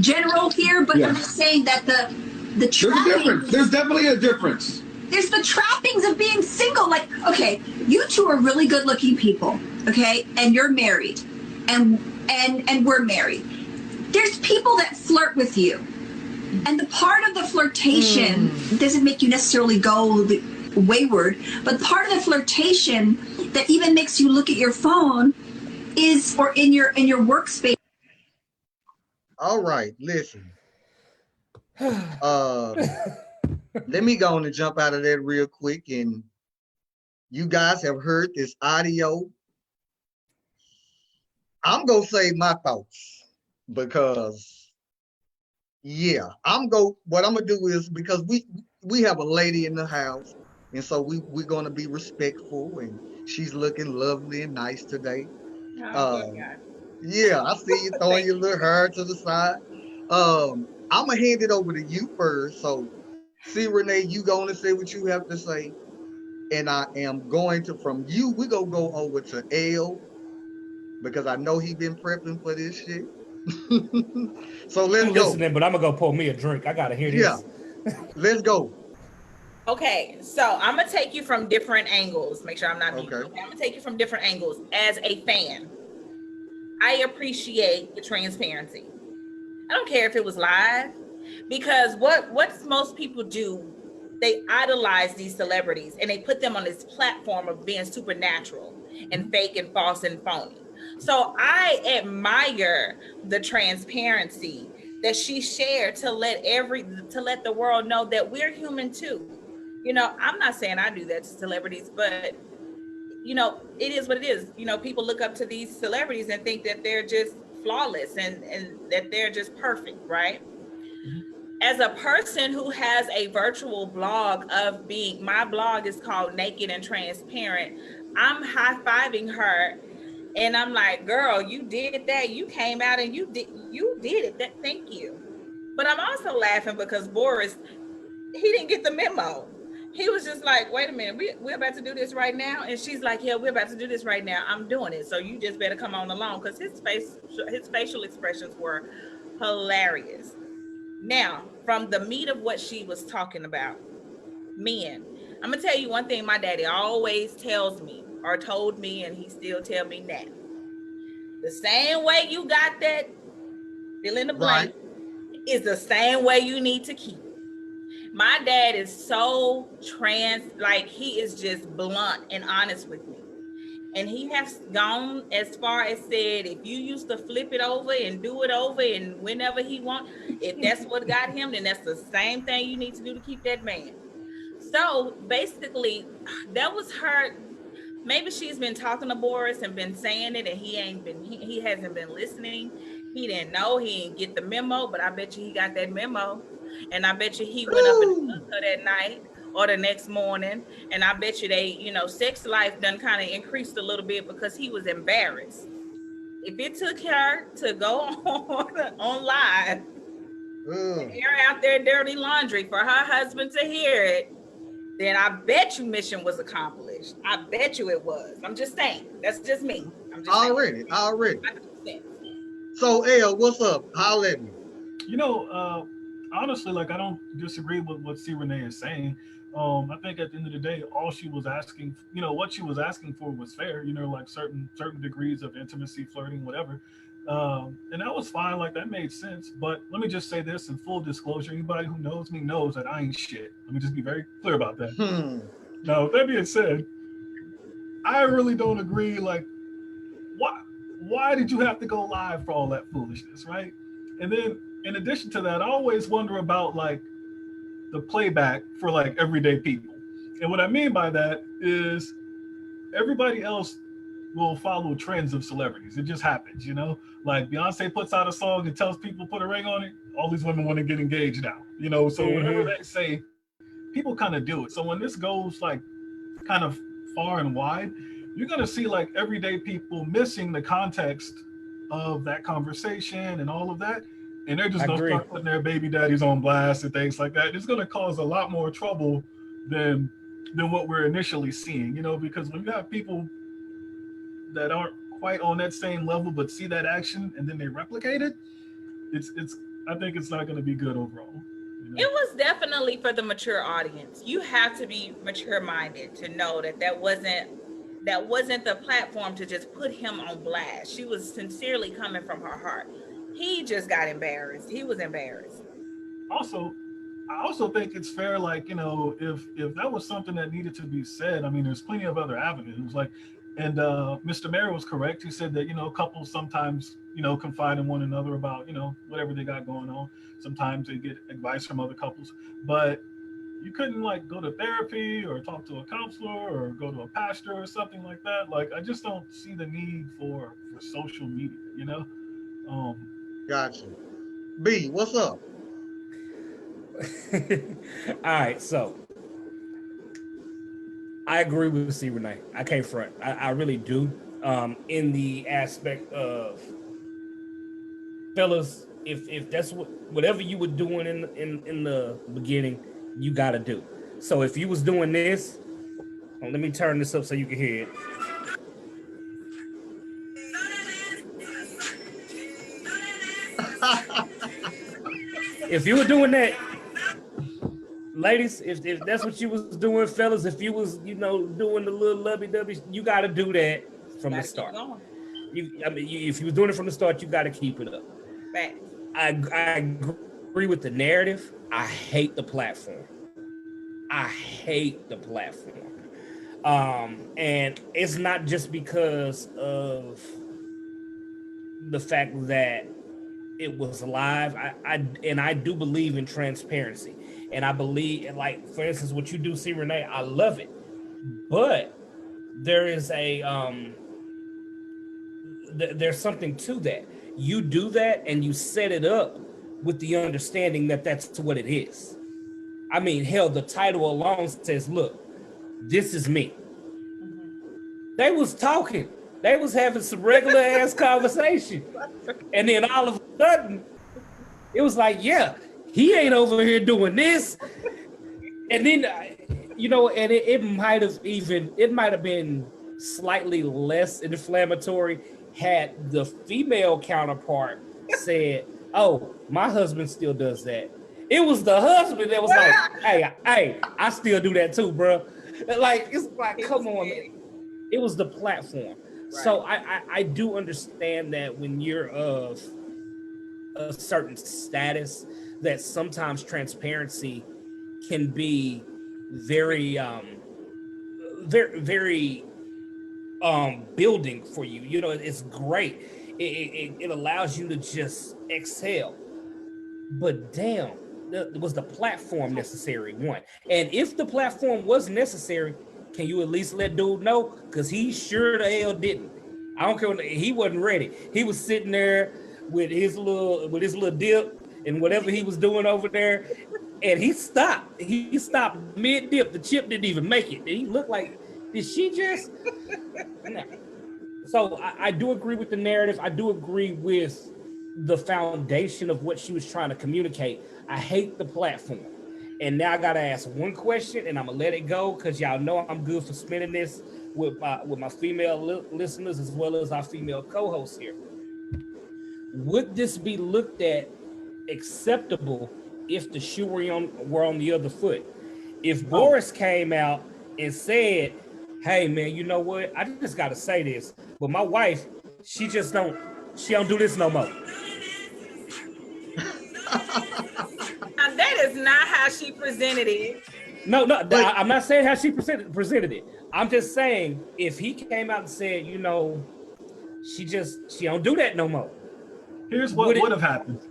general here, but I'm just saying that the trappings. There's definitely a difference. There's the trappings of being single. Like, okay, you two are really good looking people, okay? And you're married and we're married. There's people that flirt with you. And the part of the flirtation doesn't make you necessarily go wayward, but part of the flirtation that even makes you look at your phone is, or in your workspace. All right, listen. Let me go on and jump out of that real quick. And you guys have heard this audio. I'm going to say my thoughts because, yeah, what I'm going to do is, because we have a lady in the house, and so we're going to be respectful, and she's looking lovely and nice today. Yeah, I see you throwing your little hair to the side. I'm going to hand it over to you first. So, see, Renee, you going to say what you have to say. And I am going to, from you, we're going to go over to L, because I know he's been prepping for this shit. So let's go. Listening, but I'm going to go pour me a drink. I got to hear this. Yeah, let's go. Okay, so I'm going to take you from different angles. Make sure I'm not muted. Okay, I'm going to take you from different angles. As a fan, I appreciate the transparency. I don't care if it was live, because what most people do, they idolize these celebrities and they put them on this platform of being supernatural and fake and false and phony. So I admire the transparency that she shared to let the world know that we're human too. I'm not saying I do that to celebrities, but it is what it is. People look up to these celebrities and think that they're just flawless and that they're just perfect, right? As a person who has a virtual blog my blog is called Naked and Transparent. I'm high-fiving her and I'm like, girl, you did that. You came out and you did it. Thank you. But I'm also laughing because Boris, he didn't get the memo. he was just like, wait a minute, we're about to do this right now. And she's like, yeah, we're about to do this right now. I'm doing it. So you just better come on along. Because his facial expressions were hilarious. Now, from the meat of what she was talking about, men, I'm going to tell you one thing my daddy always tells me or told me, and he still tell me now. The same way you got that fill in the blank is the same way you need to keep it. My dad is so like he is just blunt and honest with me. And he has gone as far as said, if you used to flip it over and do it over and whenever he wants, if that's what got him, then that's the same thing you need to do to keep that man. So basically, that was her. Maybe she's been talking to Boris and been saying it, and he hasn't been listening. He didn't know, he didn't get the memo, but I bet you he got that memo. And I bet you he went up and hugged her that night or the next morning. And I bet you they, sex life done kind of increased a little bit because he was embarrassed. If it took her to go on live and air out their dirty laundry for her husband to hear it, then I bet you mission was accomplished. I bet you it was. I'm just saying. That's just me. I'm just already. saying. So, L, what's up? Holla at me. Honestly, like, I don't disagree with what C. Renee is saying. I think at the end of the day, all she was asking, what she was asking for was fair. Like certain degrees of intimacy, flirting, whatever. And that was fine. Like, that made sense. But let me just say this in full disclosure: anybody who knows me knows that I ain't shit. Let me just be very clear about that. Now, with that being said, I really don't agree. Like, why did you have to go live for all that foolishness, right? And then, in addition to that, I always wonder about like the playback for like everyday people. And what I mean by that is everybody else will follow trends of celebrities. It just happens, Like Beyonce puts out a song and tells people put a ring on it. All these women want to get engaged now, So whatever they say, people kind of do it. So when this goes like kind of far and wide, you're going to see like everyday people missing the context of that conversation and all of that. And they're just going to start putting their baby daddies on blast and things like that. It's going to cause a lot more trouble than what we're initially seeing, because when you have people that aren't quite on that same level but see that action and then they replicate it, it's I think it's not going to be good overall. It was definitely for the mature audience. You have to be mature minded to know that wasn't the platform to just put him on blast. She was sincerely coming from her heart. He just got embarrassed. He was embarrassed. Also, I also think it's fair, like, if that was something that needed to be said, I mean, there's plenty of other avenues. Like, and Mr. Mayor was correct. He said that, couples sometimes, confide in one another about, whatever they got going on. Sometimes they get advice from other couples, but you couldn't like go to therapy or talk to a counselor or go to a pastor or something like that. Like, I just don't see the need for social media, Gotcha. B, what's up? All right, so I agree with C. Renee. I can't front. I really do. In the aspect of fellas, if that's whatever you were doing in the beginning, you gotta do. So if you was doing this, let me turn this up so you can hear it. If you were doing that, ladies, if that's what you was doing, fellas, if you was, doing the little lovey-dovey, you got to do that from the start. If you was doing it from the start, you got to keep it up. Right. I agree with the narrative. I hate the platform. And it's not just because of the fact that it was live. I do believe in transparency, and I believe, like, for instance, what you do, C. Renee, I love it, but there is there's something to that. You do that and you set it up with the understanding that that's what it is. I mean, hell, the title alone says, look, this is me. They was talking. They was having some regular ass conversation. And then all of a sudden, it was like, yeah, he ain't over here doing this. And then You know, and it might have been slightly less inflammatory had the female counterpart said, "Oh, my husband still does that." It was the husband that was like, "Hey, I still do that too, bro." Like, it's like, come on. It was the platform. Right. So I do understand that when you're of a certain status, that sometimes transparency can be very very building for you. You know, it's great. It allows you to just exhale. But damn, was the platform necessary? One, and if the platform was necessary, can you at least let dude know? Because he sure the hell didn't. I don't care. He wasn't ready. He was sitting there with his little dip and whatever he was doing over there, and he stopped. He stopped mid dip. The chip didn't even make it. He looked like, did she just? No. So I do agree with the narrative. I do agree with the foundation of what she was trying to communicate. I hate the platform. And now I gotta ask one question, and I'm gonna let it go because y'all know I'm good for spinning this with my female listeners as well as our female co-hosts here. Would this be looked at acceptable if the shoe were on the other foot? If Boris came out and said, "Hey man, you know what? I just gotta say this, but my wife, she don't do this no more." Now, that is not how she presented it. No, I'm not saying how she presented it. I'm just saying if he came out and said, you know, she don't do that no more. Here's what would have happened.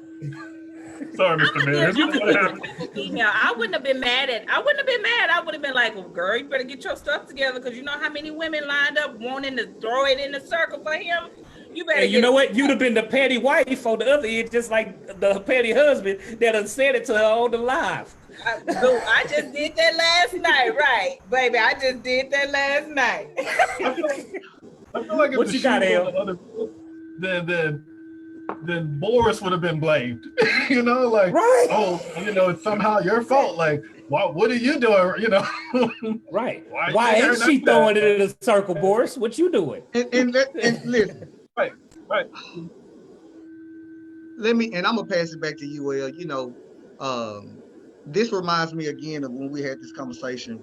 Sorry, Mr. Mayor. Here's what would have happened. I wouldn't have been mad. I would have been like, well, girl, you better get your stuff together because you know how many women lined up wanting to throw it in the circle for him. You better. And you know what? You'd have been the petty wife on the other end, just like the petty husband that had said it to her on the live. I just did that last night, right, baby? I just did that last night. I feel like if what you got, El? Then Boris would have been blamed. You know, like, right. Oh, you know, it's somehow your fault. Like, what are you doing? You know, right? Why ain't she throwing it in a circle, Boris? What you doing? And listen, right. And I'm gonna pass it back to you, El. You know, this reminds me again of when we had this conversation.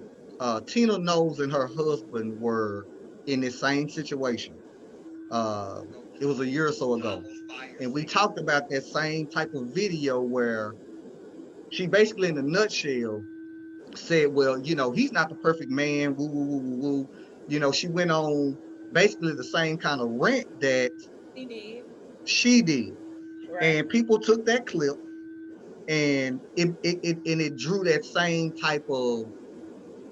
Tina Knowles and her husband were in this same situation. It was a year or so ago. And we talked about that same type of video where she basically, in a nutshell, said, well, you know, he's not the perfect man, woo, woo, woo, woo, woo. You know, she went on basically the same kind of rant that she did. Right. And people took that clip and it drew that same type of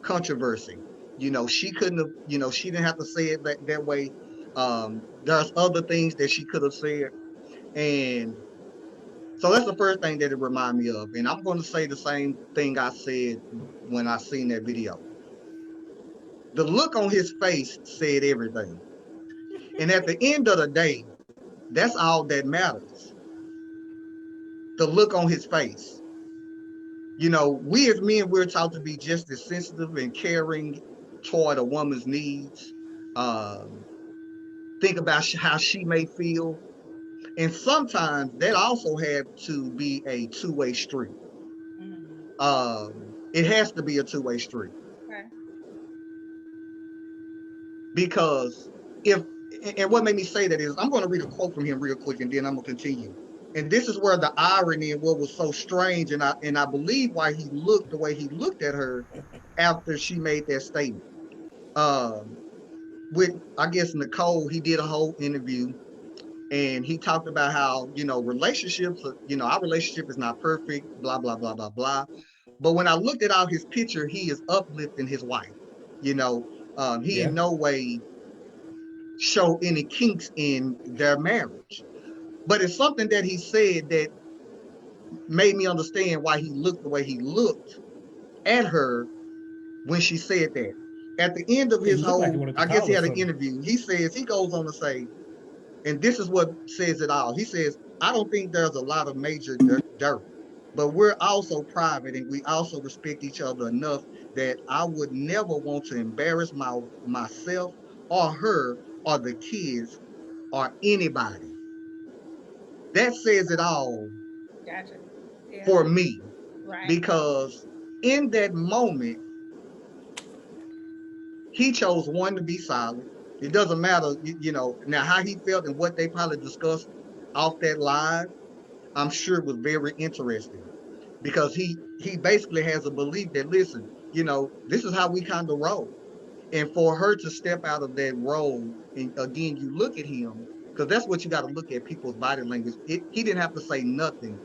controversy. You know, she couldn't have, you know, she didn't have to say it that way. There's other things that she could have said. And so that's the first thing that it reminded me of. And I'm going to say the same thing I said when I seen that video. The look on his face said everything. And at the end of the day, that's all that matters. The look on his face. You know, we as men, we're taught to be just as sensitive and caring toward a woman's needs. Think about how she may feel. And sometimes that also had to be a two-way street. It has to be a two-way street. Okay. Because and what made me say that is, I'm going to read a quote from him real quick and then I'm going to continue. And this is where the irony and what was so strange, and I believe why he looked the way he looked at her after she made that statement. With, I guess, Nicole, he did a whole interview and he talked about how, you know, relationships, you know, our relationship is not perfect, blah, blah, blah, blah, blah. But when I looked at all his picture, he is uplifting his wife. You know, he in no way show any kinks in their marriage. But it's something that he said that made me understand why he looked the way he looked at her when she said that. At the end of his whole, I guess he had an interview, he goes on to say, and this is what says it all. He says, I don't think there's a lot of major dirt. but we're also private and we also respect each other enough that I would never want to embarrass myself or her or the kids or anybody. That says it all Gotcha. Yeah. for me, Right. because in that moment, he chose one to be silent. It doesn't matter, now how he felt and what they probably discussed off that live, I'm sure was very interesting, because he basically has a belief that, listen, this is how we kind of roll. And for her to step out of that role, and again, you look at him, because that's what you got to look at, people's body language. He didn't have to say nothing.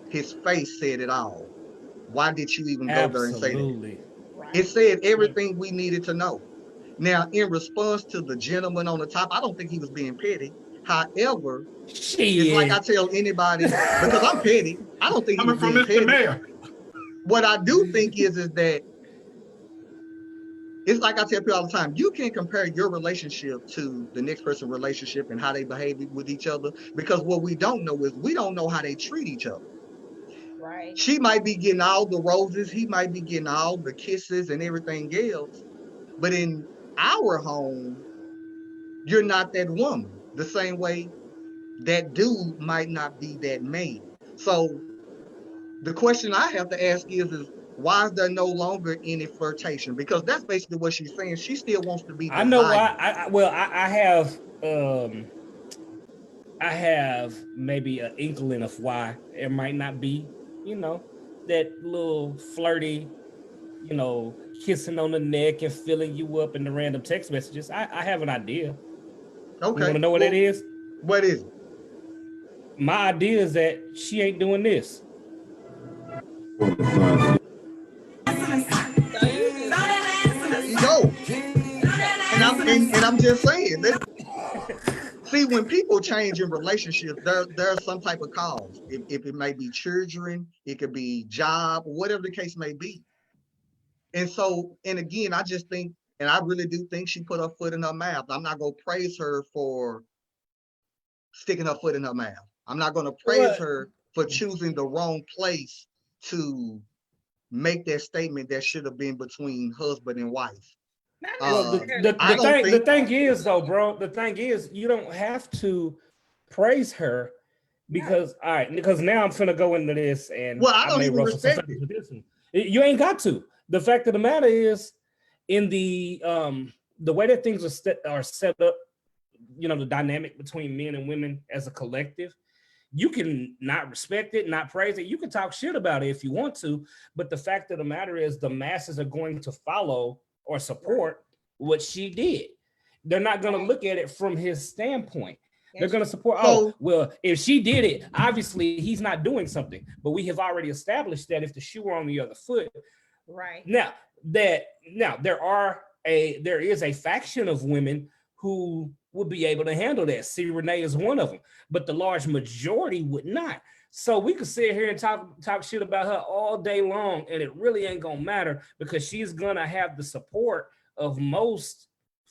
His face said it all. Why did you even go there and say that? Absolutely. It Right. said everything we needed to know. Now, in response to the gentleman on the top, I don't think he was being petty. However, it's like I Shit. tell anybody, because I'm petty, I don't think he was Coming from being Mr. petty. Mayor. What I do think is that it's like I tell people all the time, you can't compare your relationship to the next person's relationship and how they behave with each other, because what we don't know is we don't know how they treat each other. Right. She might be getting all the roses, he might be getting all the kisses and everything else, but in our home, you're not that woman. The same way that dude might not be that man. So the question I have to ask is why is there no longer any flirtation? Because that's basically what she's saying. She still wants to be I know why. desired. I have maybe an inkling of why it might not be, that little flirty, kissing on the neck and filling you up in the random text messages. I have an idea. You want Okay, to know what that well, is? what is it? My idea is that she ain't doing this. So you just There you go. And I'm just saying that. See, when people change in relationships, there's some type of cause. If it may be children, it could be job, whatever the case may be. And so, and again, I just think, and I really do think she put her foot in her mouth. I'm not gonna praise her for sticking her foot in her mouth. I'm not gonna praise Well, her for choosing the wrong place to make that statement that should have been between husband and wife. not well, necessarily I don't praise the think. thing her. is though, bro. The thing is, you don't have to praise her No. because all right, because now I'm gonna go into this and Well, I I don't may even ruffle some respect feathers it. with this one. You ain't got to. The fact of the matter is, in the way that things are set up, the dynamic between men and women as a collective, you can not respect it, not praise it. You can talk shit about it if you want to, but the fact of the matter is the masses are going to follow or support what she did. They're not going to Right. look at it from his standpoint. They're That's going to true. support, oh, So, well, if she did it, obviously he's not doing something. But we have already established that if the shoe were on the other foot, Right. now there is a faction of women who would be able to handle that. See, Renee is one of them, but the large majority would not. So we could sit here and talk shit about her all day long, and it really ain't gonna matter because she's gonna have the support of most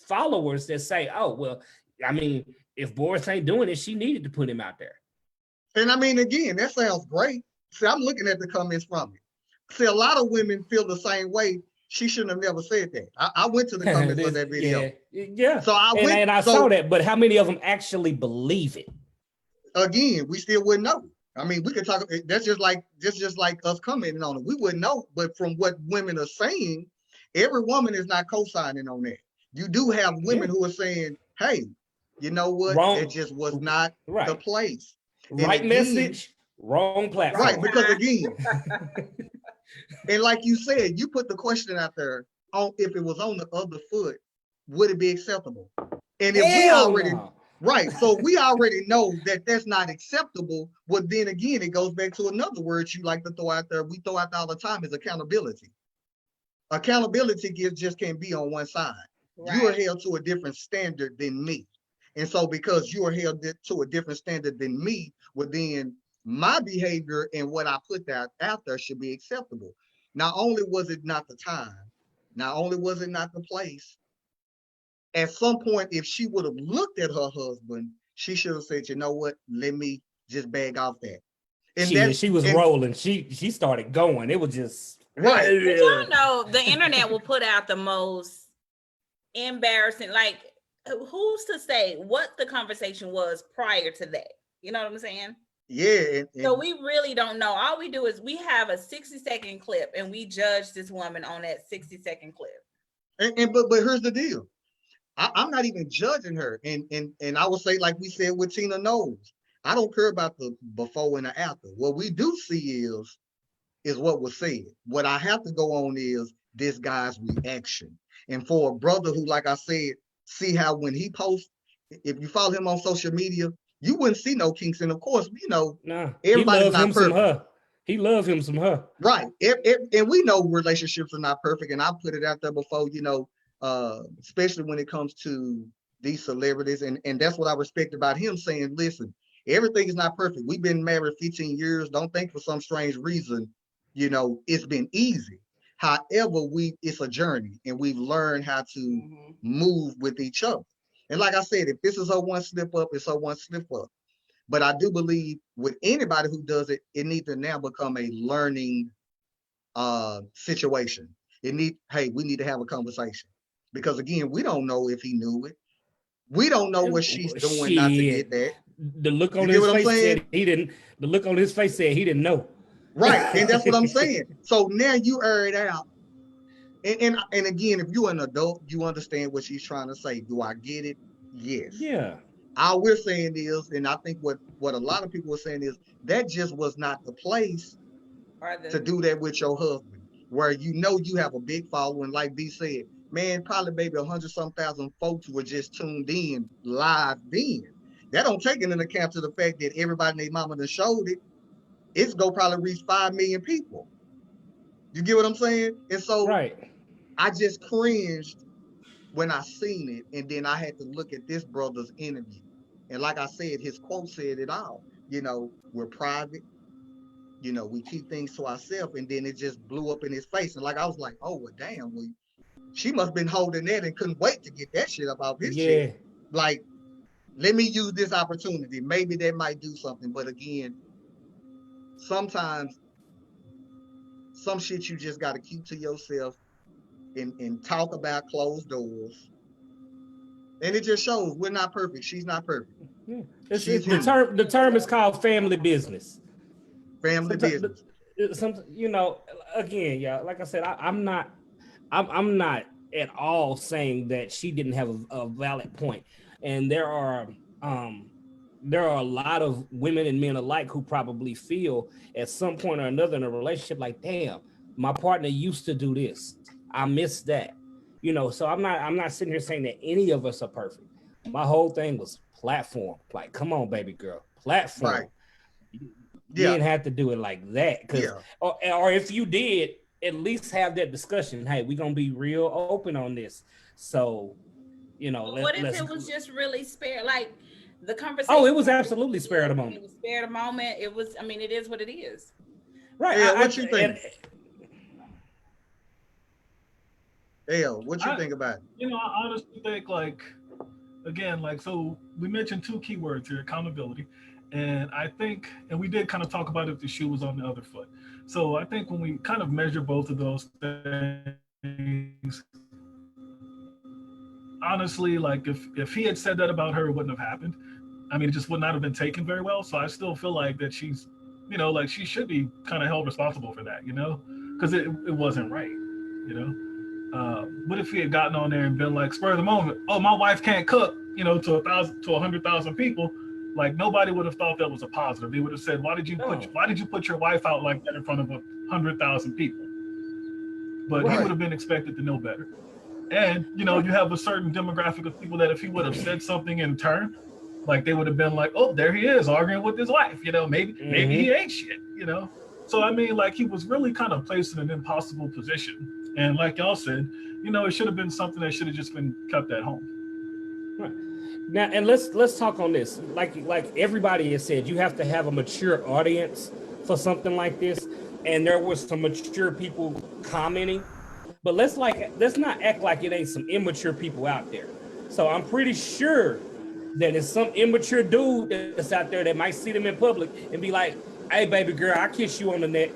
followers that say, "Oh, well, I mean, if Boris ain't doing it, she needed to put him out there." and I mean, again, that sounds great. See, I'm looking at the comments from it. See, a lot of women feel the same way. She shouldn't have never said that. I went to the comments of that video. Yeah, So I went, and I saw so that, but how many of them actually believe it? again, we still wouldn't know. I mean, we could talk, that's just like us commenting on it. We wouldn't know, but from what women are saying, every woman is not co-signing on that. You do have Yeah, women who are saying, hey, you know what? That wrong, just was not the right, place. And right again, message, wrong Wrong right, platform. because time. again, and like you said, you put the question out there on if it was on the other foot, would it be acceptable? And if we Hell already, no. right, so we already know that that's not acceptable, well, then again, it goes back to another word you like to throw out there, we throw out there all the time, is accountability. Accountability just can't be on one side. You are Right. held to a different standard than me. And so because you are held to a different standard than me, well, then my behavior and what I put out there should be acceptable. Not only was it not the time, not only was it not the place, at some point, if she would have looked at her husband, she should have said, you know what, let me just bag off that. And that She was and rolling. She started going. It was just right. But y'all know the internet will put out the most embarrassing, like who's to say what the conversation was prior to that? You know what I'm saying? Yeah. So we really don't know. All we do is we have a 60-second clip and we judge this woman on that 60-second clip. But here's the deal. I'm not even judging her. And I would say, like we said with Tina Knowles, I don't care about the before and the after. What we do see is what was said. What I have to go on is this guy's reaction. And for a brother who, like I said, see how when he posts, if you follow him on social media, you wouldn't see no kinks. And of course, nah. He everybody's love him not some perfect. her. He love him some her. Right. And we know relationships are not perfect. And I put it out there before, especially when it comes to these celebrities. And that's what I respect about him saying, listen, everything is not perfect. We've been married 15 years. Don't think for some strange reason, it's been easy. However, it's a journey and we've learned how to move with each other. And like I said, if this is her one slip up, it's her one slip up. But I do believe with anybody who does it, it needs to now become a learning situation. We need to have a conversation. Because again, we don't know if he knew it. We don't know what she's doing not to get that. The look on You get his what I'm face saying? said he didn't. The look on his face said he didn't know. Right. And that's what I'm saying. So now you air it out. And again, if you're an adult, you understand what she's trying to say. Do I get it? Yes. Yeah. All we're saying is, and I think what a lot of people are saying is that just was not the place to do that with your husband, where you have a big following, like B said, man, probably maybe 100-some thousand folks were just tuned in live then. That don't take into account to the fact that everybody and their mama that showed it, it's gonna probably reach 5 million people. You get what I'm saying? And so Right. I just cringed when I seen it, and then I had to look at this brother's interview. And like I said, his quote said it all. We're private. We keep things to ourselves, and then it just blew up in his face. And like I was like, oh well, damn, she must have been holding that and couldn't wait to get that shit up off his chest. Like, let me use this opportunity. Maybe that might do something. But again, sometimes some shit you just got to keep to yourself and talk about closed doors. And it just shows we're not perfect. She's not perfect. Yeah. The term is called family business. Family business. Again, y'all, like I said, I'm not at all saying that she didn't have a valid point. And there are a lot of women and men alike who probably feel at some point or another in a relationship like, damn, my partner used to do this. I miss that. So I'm not sitting here saying that any of us are perfect. My whole thing was platform. Like, come on, baby girl, platform. Right. You didn't have to do it like that. Or if you did, at least have that discussion. Hey, we're gonna be real open on this. So, what if it was just really spare, like the conversation? Oh, it was absolutely spare of the moment. It was spare of the moment. It was. I mean, it is what it is. Right. Yeah, what you think? What you think about it? I honestly think, like, again, like, so we mentioned two keywords here: accountability. And I think, and we did kind of talk about if the shoe was on the other foot. So I think when we kind of measure both of those things, honestly, like if he had said that about her, it wouldn't have happened. I mean, it just would not have been taken very well. So I still feel like that she's, like she should be kind of held responsible for that, because it wasn't right, What if he had gotten on there and been like, spur of the moment, oh, my wife can't cook, to 100,000 people. Like, nobody would have thought that was a positive. They would have said, why did you put your wife out like that in front of 100,000 people? But he would have been expected to know better. And you have a certain demographic of people that if he would have said something in turn, like they would have been like, oh, there he is arguing with his wife. Maybe he ain't shit. So I mean, like, he was really kind of placed in an impossible position. And like y'all said, it should have been something that should have just been kept at home. Right. Now, and let's talk on this. Like everybody has said, you have to have a mature audience for something like this. And there was some mature people commenting, but let's not act like it ain't some immature people out there. So I'm pretty sure that it's some immature dude that's out there that might see them in public and be like, hey, baby girl, I kiss you on the neck.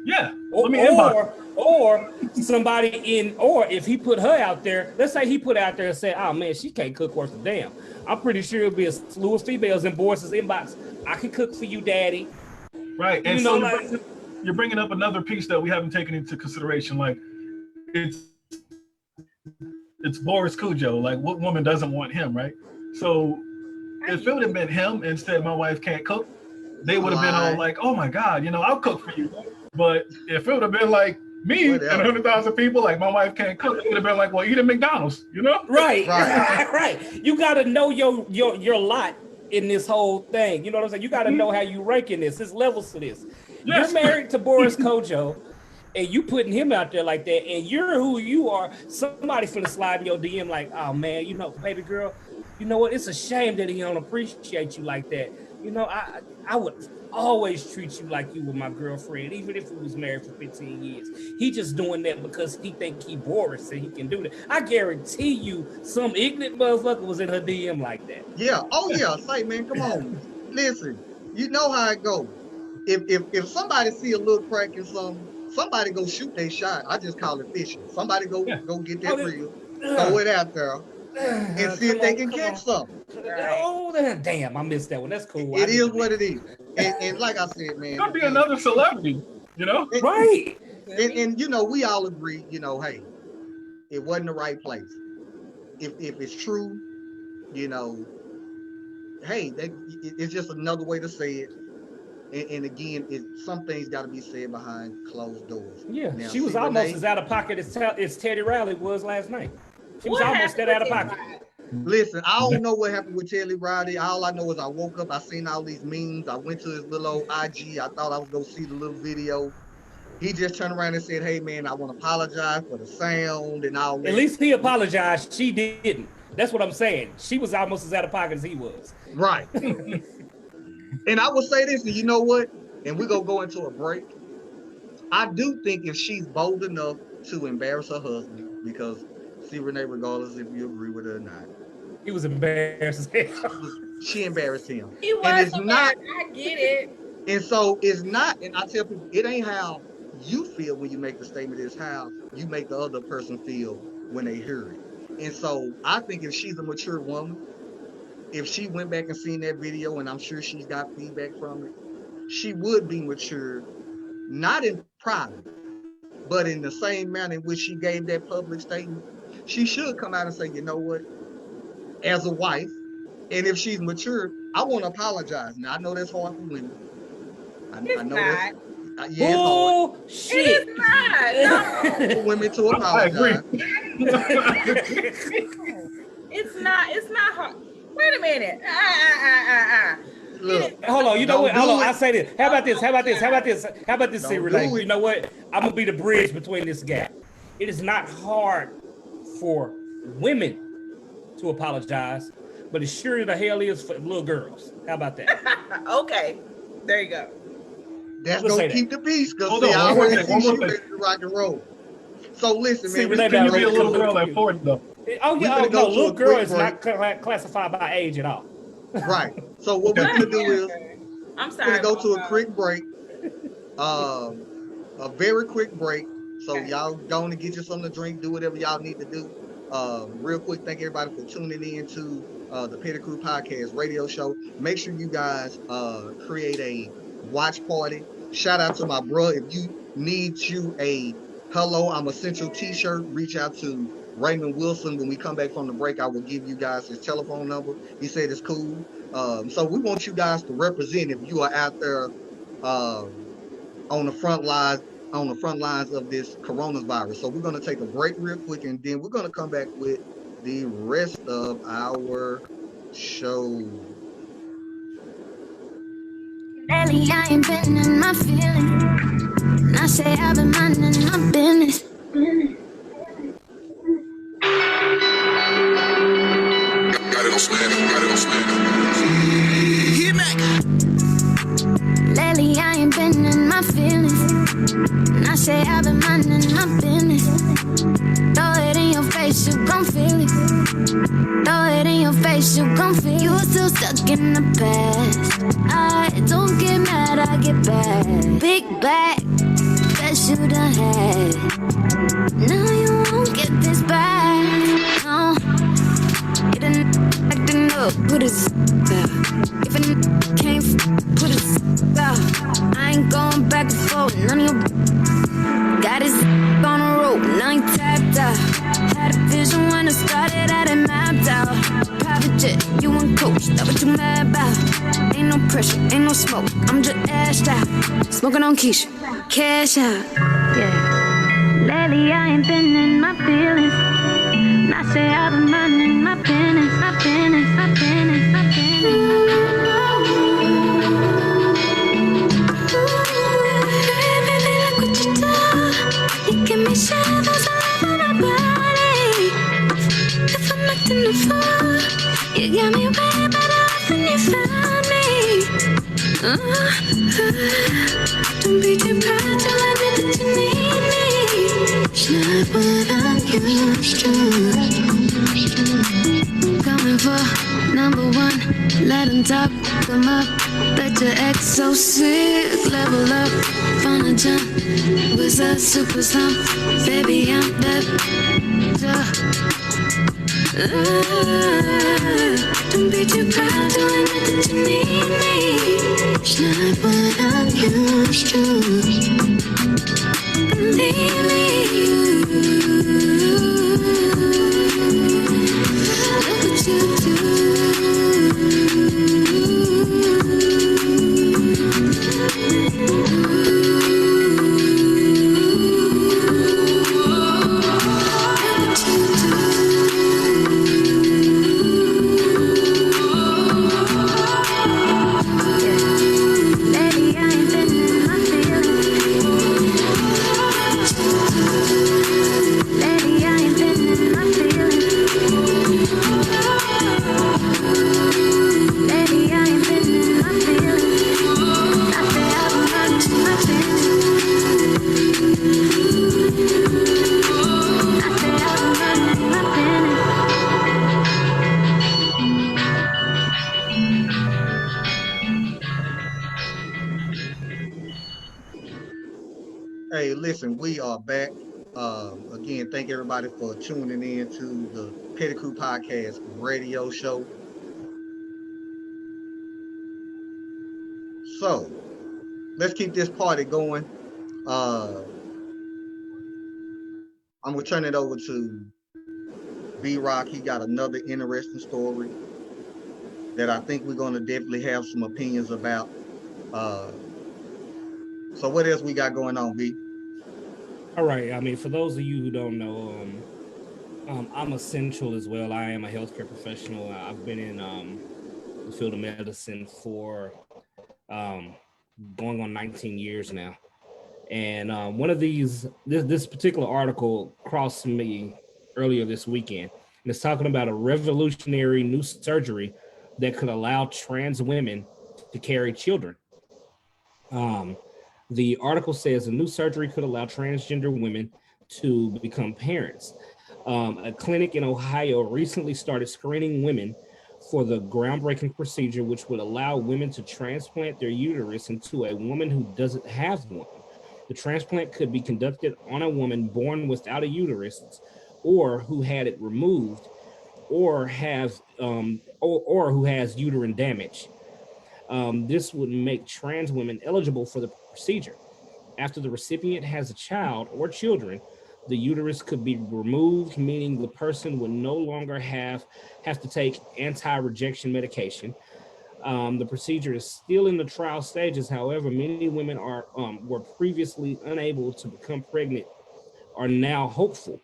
Yeah. Or somebody or if he put her out there, let's say he put out there and said, oh man, she can't cook worth a damn. I'm pretty sure it'll be a slew of females in Boris's inbox. I can cook for you, daddy. Right. And you so know, you're bringing up another piece that we haven't taken into consideration. Like it's Boris Cujo. Like what woman doesn't want him, right? So if it would have been him instead, my wife can't cook, they would have been all like, oh my God, I'll cook for you. But if it would have been like me and 100,000 people, like my wife can't cook, it would have been like, well, eat at McDonald's, Right. Right. You got to know your lot in this whole thing. You know what I'm saying? You got to know how you rank in this. There's levels to this. Yes. You're married to Boris Cujo, and you putting him out there like that, and you're who you are. Somebody finna slide in your DM like, oh man, baby girl, you know what? It's a shame that he don't appreciate you like that. I would always treat you like you were my girlfriend, even if we was married for 15 years. He just doing that because he think he Boris and he can do that. I guarantee you some ignorant motherfucker was in her DM like that. Yeah. Oh yeah. Say, man, come on. Listen, you know how it goes. If somebody see a little crack in somebody go shoot their shot. I just call it fishing. Somebody go get that reel, throw it out there, and see if they can catch something. Oh, damn, I missed that one. That's cool. It is what it is. And like I said, man. Could be another celebrity, Right. And we all agree, hey, it wasn't the right place. If it's true, hey, it's just another way to say it. And again, some things got to be said behind closed doors. Yeah, now, she was almost as out of pocket as Teddy Riley was last night. She was almost that out of pocket. Listen, I don't know what happened with Teddy Riley. All I know is I woke up, I seen all these memes. I went to his little old IG. I thought I was going to see the little video. He just turned around and said, hey, man, I want to apologize for the sound and all that. At least he apologized. She didn't. That's what I'm saying. She was almost as out of pocket as he was. Right. And I will say this, and you know what? And we're going to go into a break. I do think if she's bold enough to embarrass her husband, because see, Renee, regardless if you agree with her or not, he was embarrassed. She embarrassed him. He was embarrassed. I get it. And so it's not, and I tell people, it ain't how you feel when you make the statement, it's how you make the other person feel when they hear it. And so I think if she's a mature woman, if she went back and seen that video, and I'm sure she's got feedback from it, she would be mature, not in private, but in the same manner in which she gave that public statement. She should come out and say, you know what, as a wife, and if she's mature, I want to apologize. Now, I know that's hard for women. I know not. That's, yeah, it's hard. Shit. It is not. No. For women to apologize. It's not hard. Wait a minute. Look, hold on, you know what? Hold on, it. I say this. How about this? See, Renee? Do it. You know what? I'm gonna be the bridge between this gap. It is not hard for women to apologize, but it sure the hell is for little girls. How about that? Okay, there you go. That's gonna keep the peace, because Hold on, I one more already thing, see she ready to rock and roll. So listen, See, man, Renee, Can you be a little girl at 40 though? Oh yeah, finna go no, to little a girl quick is not classified by age at all. right. So what we're gonna do is I'm we're sorry. gonna go to a quick break, a very quick break. So Okay. y'all go and get you something to drink, do whatever y'all need to do. Real quick, thank everybody for tuning in to the Petty Crew Podcast radio show. Make sure you guys create a watch party. Shout out to my bro. If you need you a Hello, I'm Essential t-shirt, reach out to Raymond Wilson. When we come back from the break, I will give you guys his telephone number. He said it's cool. So we want you guys to represent if you are out there on the front lines of this coronavirus. So we're going to take a break real quick, and then we're going to come back with the rest of our show. Lately I ain't been in my feelings. And I say I've been minding my business. Lately I ain't been in my feelings. And I say I've been minding my business. Throw it in your face, you gon' feel it. Throw it in your face, you gon' feel it. You were still stuck in the past. I don't get mad I get back? Big bag, that you done had. Now you won't get this back. No, you didn't acting up. Put his out. If it can't put his out, I ain't going back and forth. None of your got his on a rope. Now he tapped out. Had a vision when I started, had it mapped out. Private jet, you and coach, that what you mad about? Ain't no pressure, ain't no smoke, I'm just ashed out. Smoking on Keisha, cash out. Yeah. Lately I ain't been in my feelings. I say I've been minding my business, my business, my business, my business. Baby, look what you do. You give me shivers all over my body. If I'm acting a fool, you got me way better off when you found me. Don't be too proud to admit that you need me. It's not what I'm used to. Coming for number one, let him talk, come up. Bet your ex so sick, level up, finna jump. Was a super slump, baby I'm that. Don't be too proud to admit that you need me. It's not what I'm used to. Believe me. Look what you do. Hey, listen, we are back. Again, thank everybody for tuning in to the Petty Crew Podcast radio show. So let's keep this party going. I'm gonna turn it over to B-Rock. He got another interesting story that I think we're gonna definitely have some opinions about. So what else we got going on, B? All right. I mean, for those of you who don't know, I'm essential as well. I am a healthcare professional. I've been in the field of medicine for going on 19 years now. And one of this particular article crossed me earlier this weekend. And it's talking about a revolutionary new surgery that could allow trans women to carry children. The article says a new surgery could allow transgender women to become parents. A clinic in Ohio recently started screening women for the groundbreaking procedure, which would allow women to transplant their uterus into a woman who doesn't have one. The transplant could be conducted on a woman born without a uterus, or who had it removed, or who has uterine damage. This would make trans women eligible for the procedure. After the recipient has a child or children, the uterus could be removed, meaning the person would no longer have to take anti-rejection medication. The procedure is still in the trial stages. However, many women were previously unable to become pregnant are now hopeful.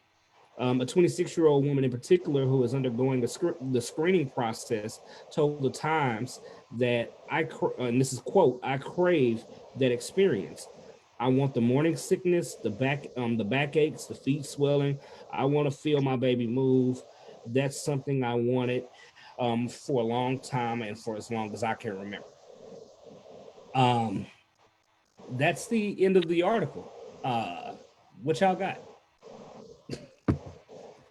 A 26-year-old woman in particular who is undergoing the screening process told the Times that and this is quote, "I crave that experience. I want the morning sickness, the backaches, the feet swelling. I want to feel my baby move. That's something I wanted for a long time and for as long as I can remember." That's the end of the article. What y'all got?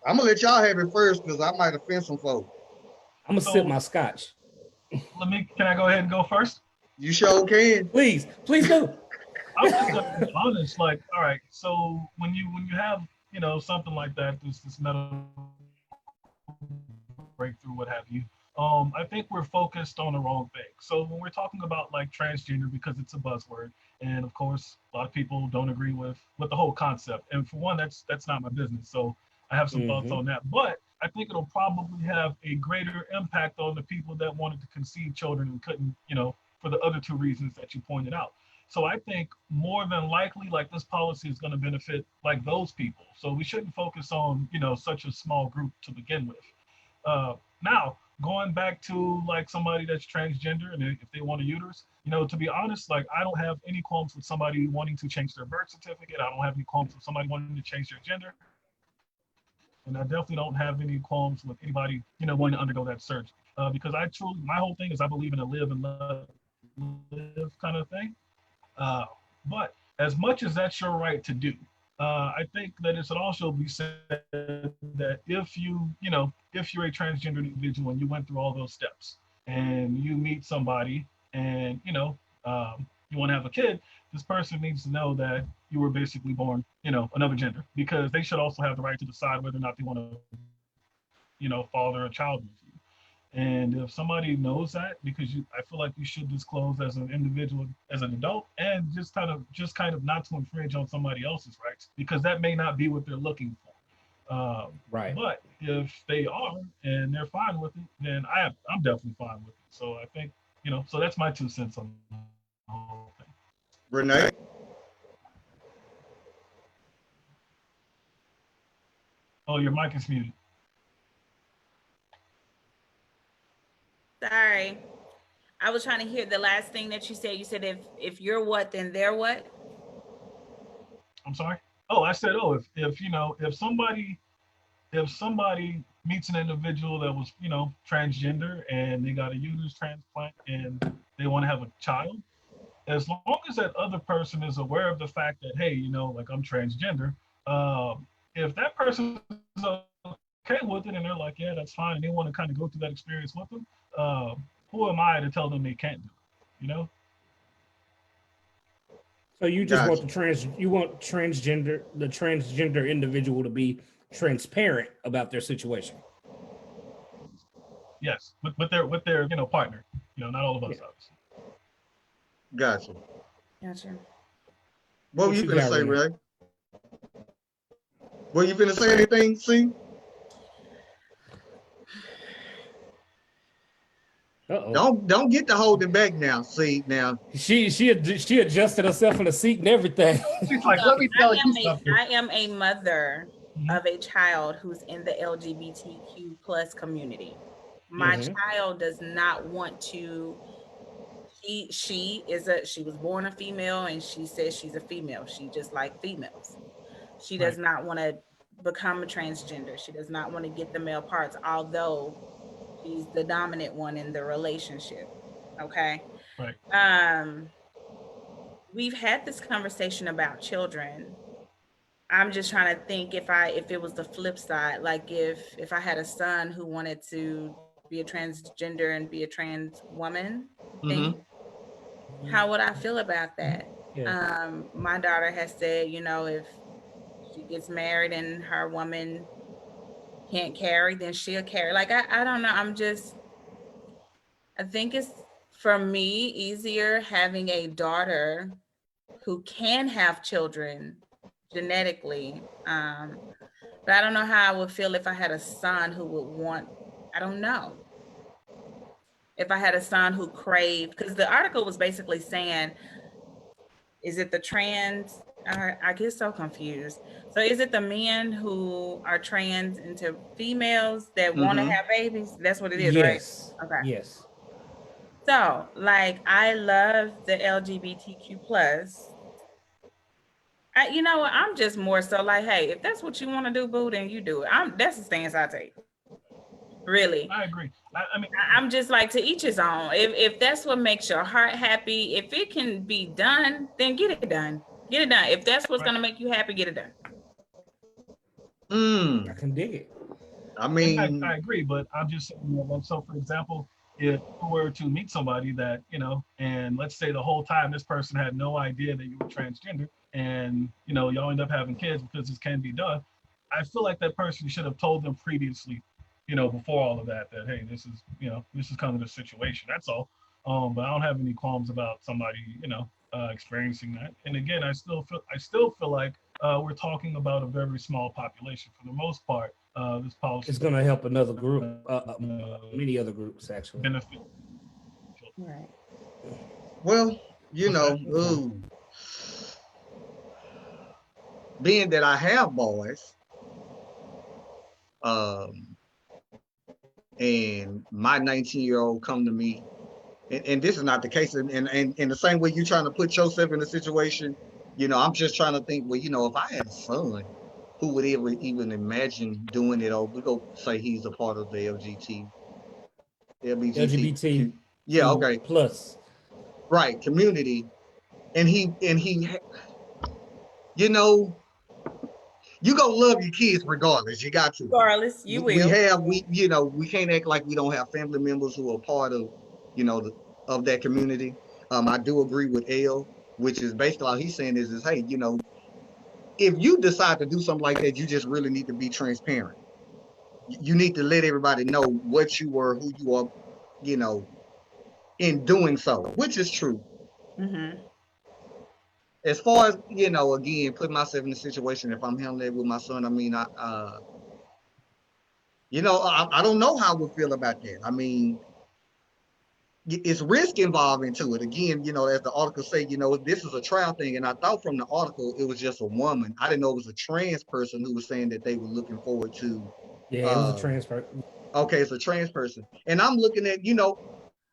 I'm gonna let y'all have it first because I might offend some folks. I'm gonna sip my scotch. Can I go ahead and go first? You sure can. Please do. I'm just gonna be honest. Like, all right, so when you have something like that, this medical breakthrough, what have you, I think we're focused on the wrong thing. So when we're talking about like transgender, because it's a buzzword, and of course a lot of people don't agree with the whole concept. And for one, that's not my business. So I have some thoughts on that. But I think it'll probably have a greater impact on the people that wanted to conceive children and couldn't, for the other two reasons that you pointed out. So I think more than likely, like this policy is going to benefit like those people. So we shouldn't focus on, such a small group to begin with. Now, going back to like somebody that's transgender and if they want a uterus, to be honest, like I don't have any qualms with somebody wanting to change their birth certificate. I don't have any qualms with somebody wanting to change their gender. And I definitely don't have any qualms with anybody, wanting to undergo that surgery. Because my whole thing is I believe in a live and let live kind of thing. But as much as that's your right to do, I think that it should also be said that if if you're a transgender individual and you went through all those steps and you meet somebody and, you want to have a kid, this person needs to know that you were basically born, another gender, because they should also have the right to decide whether or not they want to, father a child with you. And if somebody knows that, because I feel like you should disclose as an individual, as an adult, and just kind of not to infringe on somebody else's rights, because that may not be what they're looking for. Right. But if they are and they're fine with it, then I'm definitely fine with it. So I think, so that's my 2 cents on the whole thing. Renee? Oh, your mic is muted. Sorry. I was trying to hear the last thing that you said. You said if you're what, then they're what? I'm sorry? Oh, I said, if somebody meets an individual that was, transgender and they got a uterus transplant and they want to have a child, as long as that other person is aware of the fact that, hey, like I'm transgender, if that person is okay with it and they're like, yeah, that's fine, and they want to kind of go through that experience with them, who am I to tell them they can't do it, So you just Gotcha. want the transgender individual to be transparent about their situation. Yes, with their partner, not all of us, obviously. Gotcha. Gotcha. What were you you gonna got, say, Renee? Ray? Were you gonna say anything, see? Uh-oh. Don't get to holding back now. See now. She adjusted herself in the seat and everything. She's like, let me tell you something. I am a mother of a child who's in the LGBTQ plus community. My child does not want to. She was born a female and she says she's a female. She just like females. She does not want to become a transgender. She does not want to get the male parts, although she's the dominant one in the relationship. Okay. Right. We've had this conversation about children. I'm just trying to think if it was the flip side, like if I had a son who wanted to be a transgender and be a trans woman thing, how would I feel about that? Yeah. My daughter has said, if she gets married and her woman can't carry, then she'll carry. Like, I don't know. I think it's, for me, easier having a daughter who can have children genetically. But I don't know how I would feel if I had a son who would want, I don't know. If I had a son who craved, because the article was basically saying, is it the trans? I get so confused. So is it the men who are trans into females that want to have babies? That's what it is, Yes. right? Okay. Yes. So, like, I love the LGBTQ plus. You know what? I'm just more so like, hey, if that's what you want to do, boo, then you do it. That's the stance I take. Really. I agree. I mean, I'm just like, to each his own. If that's what makes your heart happy, if it can be done, then get it done. Get it done. If that's what's gonna make you happy, get it done. I can dig it. I mean, I agree, but I'm just saying, so for example, if you were to meet somebody that, and let's say the whole time this person had no idea that you were transgender, and y'all end up having kids because this can be done, I feel like that person should have told them previously, before all of that, hey, this is kind of the situation. That's all. But I don't have any qualms about somebody, experiencing that. And again, I still feel like we're talking about a very small population. For the most part, this policy It's going to help another group, many other groups actually. benefit. Right. Well, being that I have boys, and my 19-year-old come to me, and this is not the case, and in the same way you're trying to put yourself in a situation, I'm just trying to think, well, if I had a son, who would ever even imagine doing it? Or we go say he's a part of the LGBT, yeah, okay, plus, right, community, and he, you go love your kids regardless. You got to. Regardless, you will. We can't act like we don't have family members who are part of, of that community. I do agree with L, which is basically all he's saying is hey, if you decide to do something like that, you just really need to be transparent. You need to let everybody know what you were, who you are, in doing so, which is true. Mm-hmm. As far as, again, put myself in the situation, if I'm handling it with my son, I mean, I don't know how I would feel about that. I mean, it's risk involved into it. Again, as the article say, this is a trial thing. And I thought from the article, it was just a woman. I didn't know it was a trans person who was saying that they were looking forward to. Yeah, it was a trans person. Okay, it's a trans person. And I'm looking at,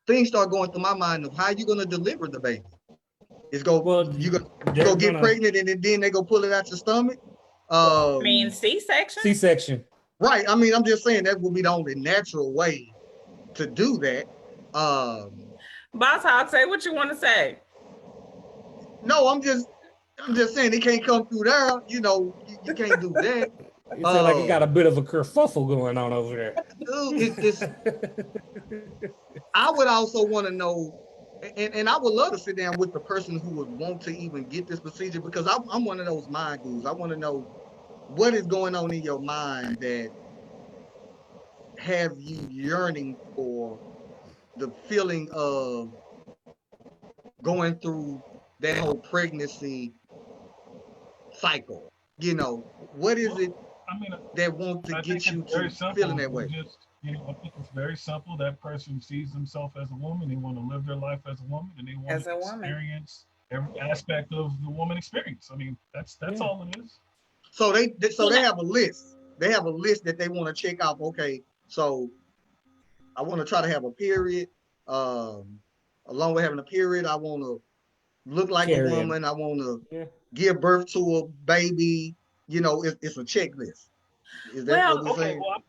things start going through my mind of how you going to deliver the baby. You're gonna get pregnant and then they go pull it out your stomach. I mean, C-section. C-section. Right. I mean, I'm just saying that would be the only natural way to do that. Boss Hog, say what you want to say. No, I'm just saying it can't come through there. You can't do that. It sounds like you got a bit of a kerfuffle going on over there. I would also want to know. And I would love to sit down with the person who would want to even get this procedure, because I'm one of those mind gurus. I want to know what is going on in your mind that have you yearning for the feeling of going through that whole pregnancy cycle. What is it that wants to get you to feeling that way? I think it's very simple. That person sees themselves as a woman. They want to live their life as a woman, and they want to experience every aspect of the woman experience. I mean, that's all it is. So they have a list. They have a list that they want to check off. Okay, so I want to try to have a period. Along with having a period, I want to look like a woman. I want to give birth to a baby. It's a checklist. Is that what we're saying? Well,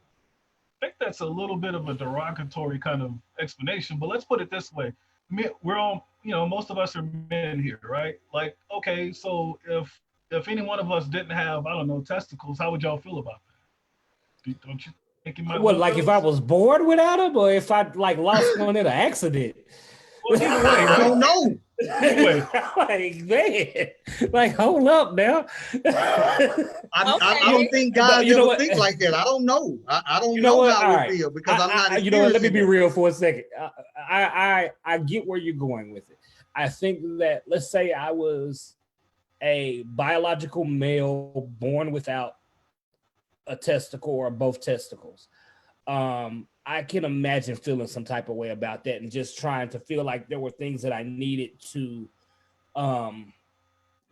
I think that's a little bit of a derogatory kind of explanation, but let's put it this way. We're all, most of us are men here, right? Like, okay, so if any one of us didn't have, I don't know, testicles, how would y'all feel about that? Don't you think you might? Well, like if I was born without them, or if I lost one in an accident? Well, either way, I don't know. Hold up now. I don't think guys ever think like that. I don't know. I don't know how I would feel because I'm not. Let me be real for a second. I get where you're going with it. I think that, let's say I was a biological male born without a testicle or both testicles. I can imagine feeling some type of way about that and just trying to feel like there were things that I needed to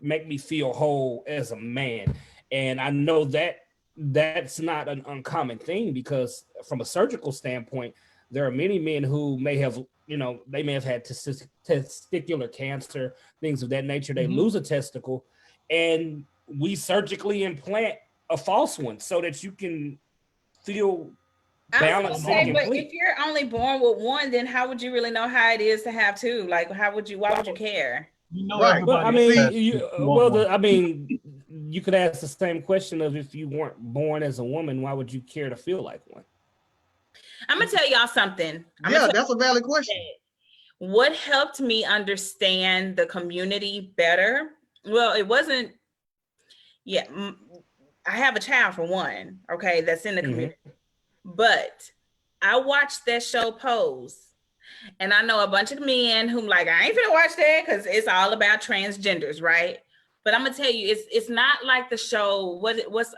make me feel whole as a man. And I know that that's not an uncommon thing, because from a surgical standpoint, there are many men who may have, they may have had testicular cancer, things of that nature. They lose a testicle and we surgically implant a false one so that you can feel balance. But if you're only born with one, then how would you really know how it is to have two? Like, why would you care? Right. Well, you could ask the same question of, if you weren't born as a woman, why would you care to feel like one? I'm gonna tell y'all something. Yeah, that's a valid question. What helped me understand the community better? Well, it wasn't. Yeah, I have a child for one. Okay, that's in the community, but I watched that show Pose. And I know a bunch of men who like, I ain't gonna watch that because it's all about transgenders, right? But I'm gonna tell you, it's not like the show. What's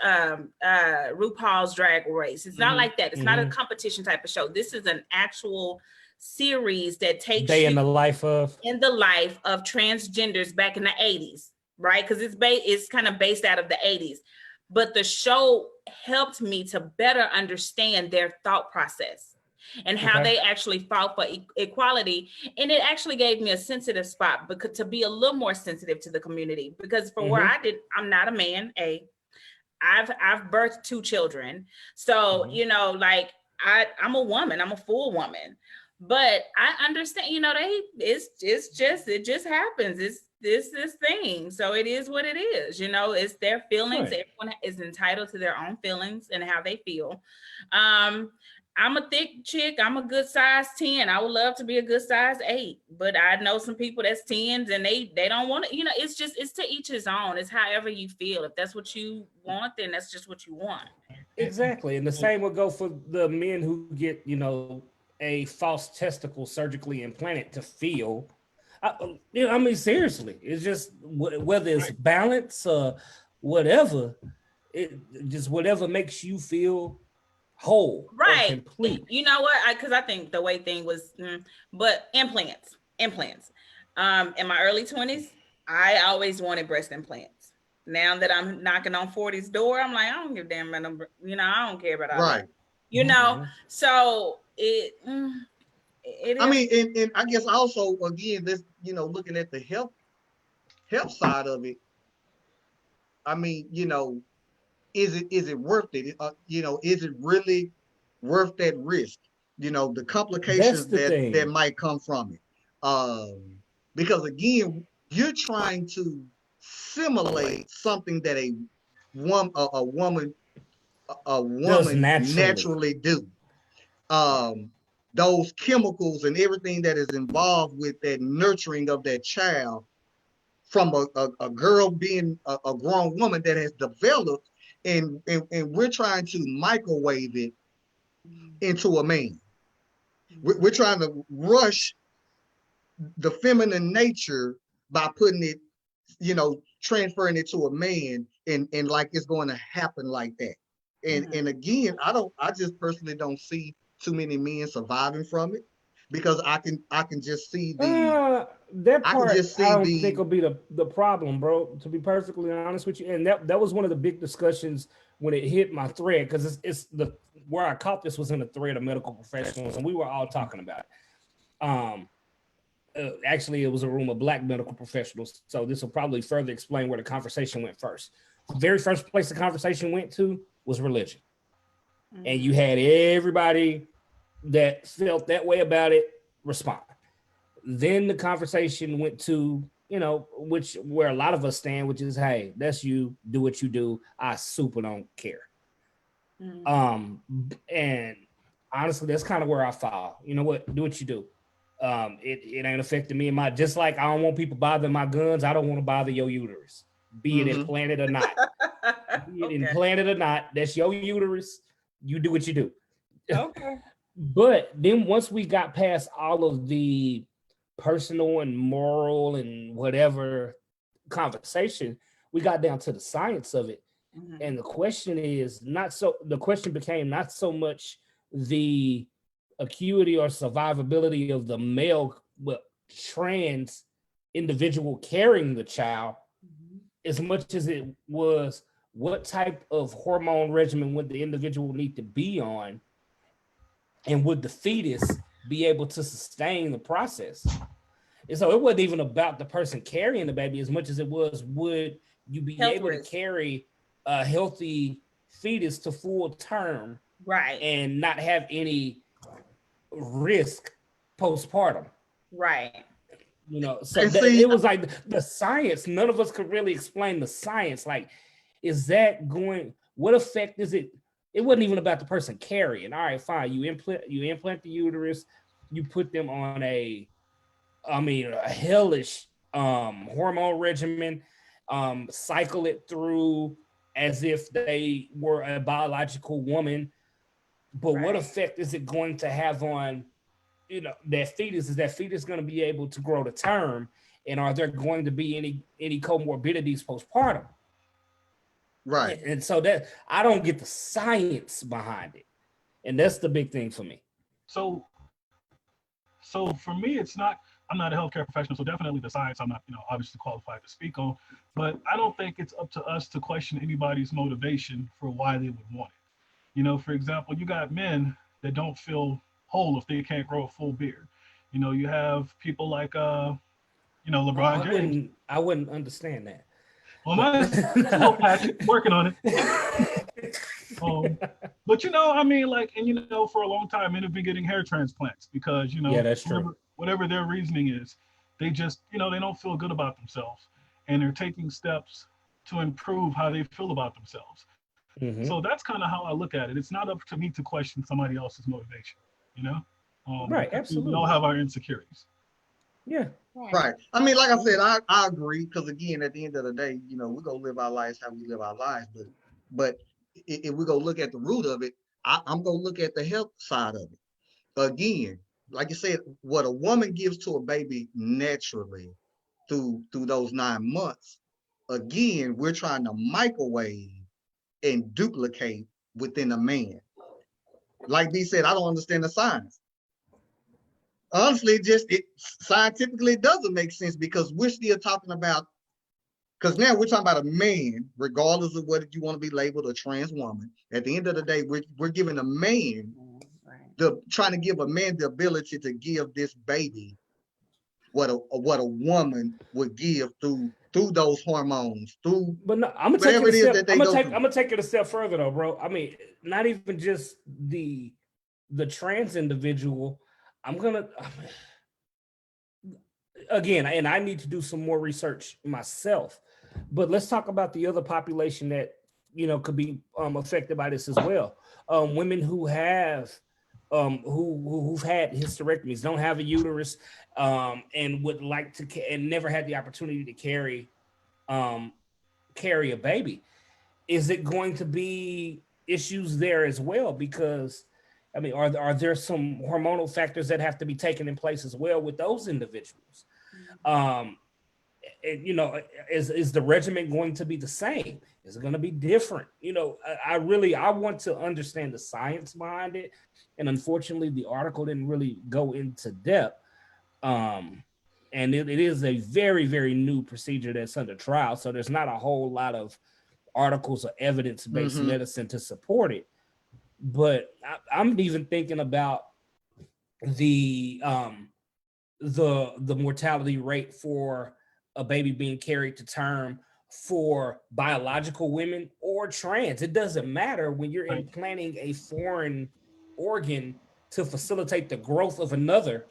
RuPaul's Drag Race? It's not like that. It's not a competition type of show. This is an actual series that takes in the life of transgenders back in the 80s, right? Because it's kind of based out of the 80s. But the show helped me to better understand their thought process and how they actually fought for equality. And it actually gave me a sensitive spot because to be a little more sensitive to the community, because for where I'm not a man, I've birthed 2 children. So, you know, like I'm a woman, I'm a full woman, but I understand, you know, it just happens. It's this thing. So it is what it is, you know, it's their feelings. Right. Everyone is entitled to their own feelings and how they feel. I'm a thick chick. I'm a good size 10. I would love to be a good size 8, but I know some people that's 10s and they don't want it. You know, it's to each his own. It's however you feel. If that's what you want, then that's just what you want. Exactly. And the same would go for the men who get, you know, a false testicle surgically implanted to feel. I mean, seriously, it's just whether it's balance or whatever, whatever makes you feel whole, right, complete. You know what? Because I think the way thing was, but implants. In my early 20s, I always wanted breast implants. Now that I'm knocking on 40's door, I'm like, I don't give a damn about them. You know, I don't care about all that. You know, so it is. I mean, and I guess also again, this, you know, looking at the health side of it. I mean, you know, is it worth it? You know, is it really worth that risk? You know, the complications that might come from it. Because again, you're trying to simulate something that a woman naturally do. Those chemicals and everything that is involved with that nurturing of that child from a girl being a grown woman that has developed, and we're trying to microwave it into a man. We're trying to rush the feminine nature by putting it, you know, transferring it to a man, and like it's going to happen like that. And again, I just personally don't see too many men surviving from it, because I can just see that part. I don't think will be the problem, bro. To be perfectly honest with you, and that was one of the big discussions when it hit my thread, because it's the where I caught this was in the thread of medical professionals, and we were all talking about it. Actually, it was a room of Black medical professionals, so this will probably further explain where the conversation went first. The very first place the conversation went to was religion. And you had everybody that felt that way about it respond. Then the conversation went to, you know, where a lot of us stand, which is, hey, that's you, do what you do. I super don't care. And honestly, that's kind of where I fall. You know what? Do what you do. It ain't affecting me and my, just like I don't want people bothering my guns, I don't want to bother your uterus, be it implanted or not. Be it implanted or not, that's your uterus. You do what you do. Okay. But then once we got past all of the personal and moral and whatever conversation, we got down to the science of it. And the question became not so much the acuity or survivability of the male, but trans individual carrying the child, as much as it was what type of hormone regimen would the individual need to be on, and would the fetus be able to sustain the process? And so it wasn't even about the person carrying the baby as much as it was, would you be able to carry a healthy fetus to full term, right, and not have any risk postpartum? Right. You know, so it was like the science, none of us could really explain the science. Like, is that going, what effect is it it wasn't even about the person carrying. All right, fine. You implant the uterus, you put them on a hellish hormone regimen, cycle it through as if they were a biological woman. But what effect is it going to have on, that fetus? Is that fetus going to be able to grow to term? And are there going to be any comorbidities postpartum? Right. And so that I don't get the science behind it. And that's the big thing for me. So for me, I'm not a healthcare professional, so definitely the science I'm not, obviously qualified to speak on, but I don't think it's up to us to question anybody's motivation for why they would want it. For example, you got men that don't feel whole if they can't grow a full beard. You have people like, LeBron James. I wouldn't understand that. Well, Patrick, working on it. But for a long time, men have been getting hair transplants because, that's true. Whatever their reasoning is, they just, they don't feel good about themselves, and they're taking steps to improve how they feel about themselves. Mm-hmm. So that's kind of how I look at it. It's not up to me to question somebody else's motivation, right? Absolutely. We all have our insecurities. Yeah. Right. I mean, like I said, I agree, because again, at the end of the day, we're gonna live our lives how we live our lives. But if we go look at the root of it, I'm gonna look at the health side of it. Again, like you said, what a woman gives to a baby naturally through those 9 months, again, we're trying to microwave and duplicate within a man. Like B said, I don't understand the science. Honestly, scientifically it doesn't make sense, because we're still talking about, because now we're talking about a man, regardless of whether you want to be labeled a trans woman. At the end of the day, we're giving a man, trying to give a man the ability to give this baby what a woman would give through those hormones, But no, I'm gonna take it a step further though, bro. I mean, not even just the trans individual. Again, and I need to do some more research myself, but let's talk about the other population that could be affected by this as well. Women who have who've had hysterectomies, don't have a uterus, and would like to and never had the opportunity to carry a baby. Is it going to be issues there as well? Because I mean, are there some hormonal factors that have to be taken in place as well with those individuals? Is the regimen going to be the same? Is it going to be different? I want to understand the science behind it. And unfortunately, the article didn't really go into depth. And it is a very, very new procedure that's under trial. So there's not a whole lot of articles or evidence-based medicine to support it. But I'm even thinking about the mortality rate for a baby being carried to term for biological women or trans. It doesn't matter when you're implanting a foreign organ to facilitate the growth of another.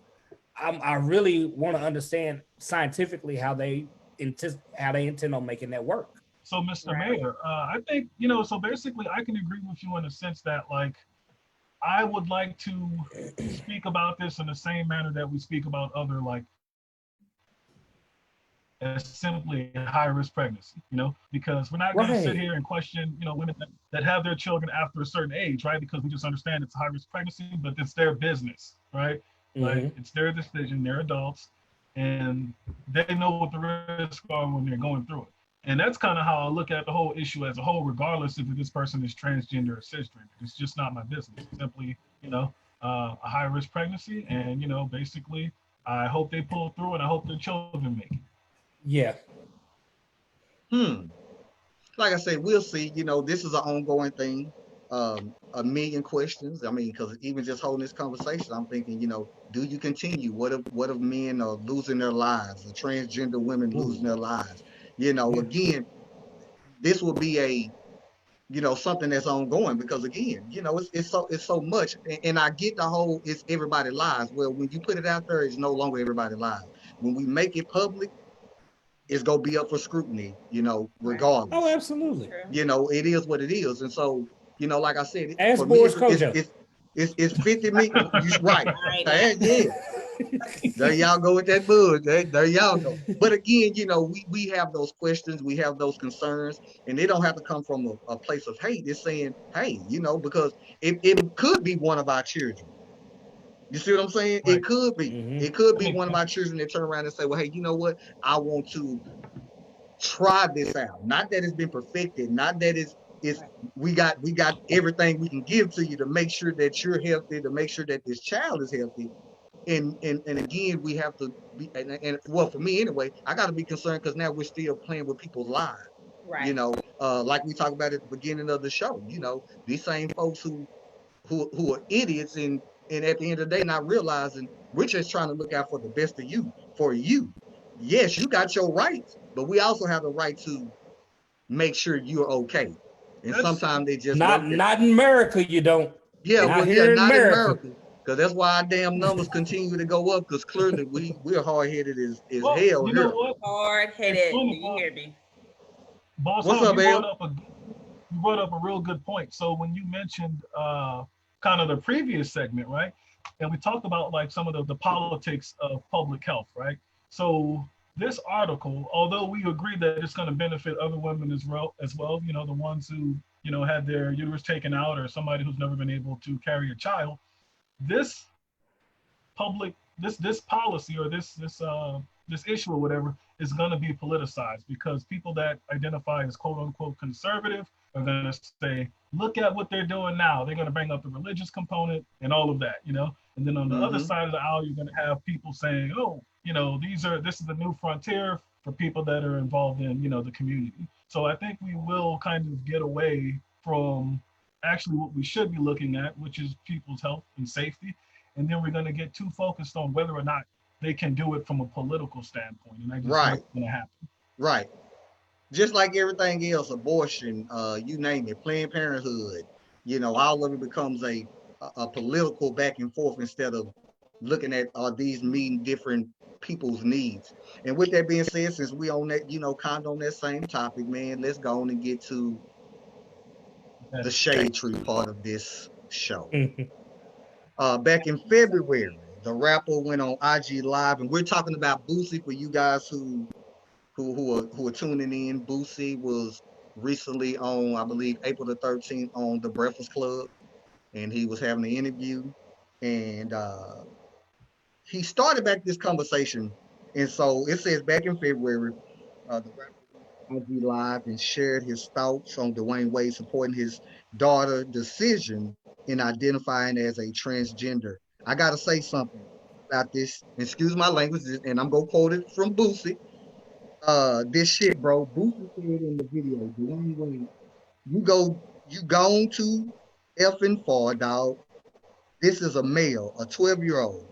I really want to understand scientifically how they intend on making that work. So, Mr. Mayor, I think, so basically I can agree with you in the sense that, like, I would like to speak about this in the same manner that we speak about other, like, as simply a high-risk pregnancy, because we're not going to sit here and question, women that have their children after a certain age, right? Because we just understand it's a high-risk pregnancy, but it's their business, right? Like, it's their decision, they're adults, and they know what the risks are when they're going through it. And that's kind of how I look at the whole issue as a whole, regardless if this person is transgender or cisgender. It's just not my business. It's simply, a high-risk pregnancy, and, basically, I hope they pull through, and I hope their children make it. Yeah. Like I said, we'll see. This is an ongoing thing. A million questions. I mean, because even just holding this conversation, I'm thinking, do you continue? What if men are losing their lives? Or transgender women losing their lives? Again, this will be a, something that's ongoing, because again, it's so much. And I get the whole, it's everybody lives. Well, when you put it out there, it's no longer everybody lives. When we make it public, it's going to be up for scrutiny, regardless. Oh, absolutely. It is what it is. And so You know, like I said, Ask for me, Boris Kojo. it's 50 million. You right. Right Hey, now. yeah. There y'all go with that buzz. There y'all go. But again, you know, we have those questions, we have those concerns, and they don't have to come from a place of hate. It's saying, hey, you know, because it could be one of our children. You see what I'm saying? Right. It could be. Mhm. It could That be makes one of sense. our children that turn around and say, well, hey, you know what? I want to try this out. Not that it's been perfected, not that it's Right. we got everything we can give to you to make sure that you're healthy, to make sure that this child is healthy. And again, we have to be, and well, for me anyway, I got to be concerned because now we're still playing with people's lives. You Right. know, like we talked about at the beginning of the show. You know, these same folks who are idiots and at the end of the day not realizing we're just trying to look out for the best of you, for you. Yes, you got your rights, but we also have the right to make sure you're okay. And That's sometimes they just Not work that. not in America, you don't. Yeah, Not well, yeah, here in not in America. America, because that's why our damn numbers continue to go up. Because clearly we're hard headed as well, hell you know here. what? Hard It's headed. Do funny, you hear me? Boss What's Hog, up, L? you brought up a real good point. So when you mentioned kind of the previous segment, right? And we talked about like some of the politics of public health, right? So this article, although we agree that it's going to benefit other women as well, you know, the ones who, you know, had their uterus taken out or somebody who's never been able to carry a child, this public this policy or this issue or whatever is going to be politicized because people that identify as quote unquote conservative are going to say, look at what they're doing now. They're going to bring up the religious component and all of that, you know. And then on the other Mm-hmm. side of the aisle, you're going to have people saying, oh, you know, this is the new frontier for people that are involved in, you know, the community. So I think we will kind of get away from actually what we should be looking at, which is people's health and safety, and then we're going to get too focused on whether or not they can do it from a political standpoint, and I just know Right, it's going to happen. right. Just like everything else, abortion, you name it, Planned Parenthood, you know, all of it becomes a political back and forth instead of looking at these meeting different people's needs. And with that being said, since we on that, you know, kind of on that same topic, man, let's go on and get to Okay. the shade tree part of this show. Back in February, the rapper went on IG Live, and we're talking about Boosie for you guys who are tuning in. Boosie was recently on, I believe, April the 13th on The Breakfast Club, and he was having an interview, and he started back this conversation. And so it says back in February, the rapper went on IG Live and shared his thoughts on Dwayne Wade supporting his daughter's decision in identifying as a transgender. I got to say something about this. Excuse my language, and I'm going to quote it from Boosie. This shit, bro. Boosie said in the video, Dwayne Wade, you gone too effing far, dog. This is a male, a 12-year-old,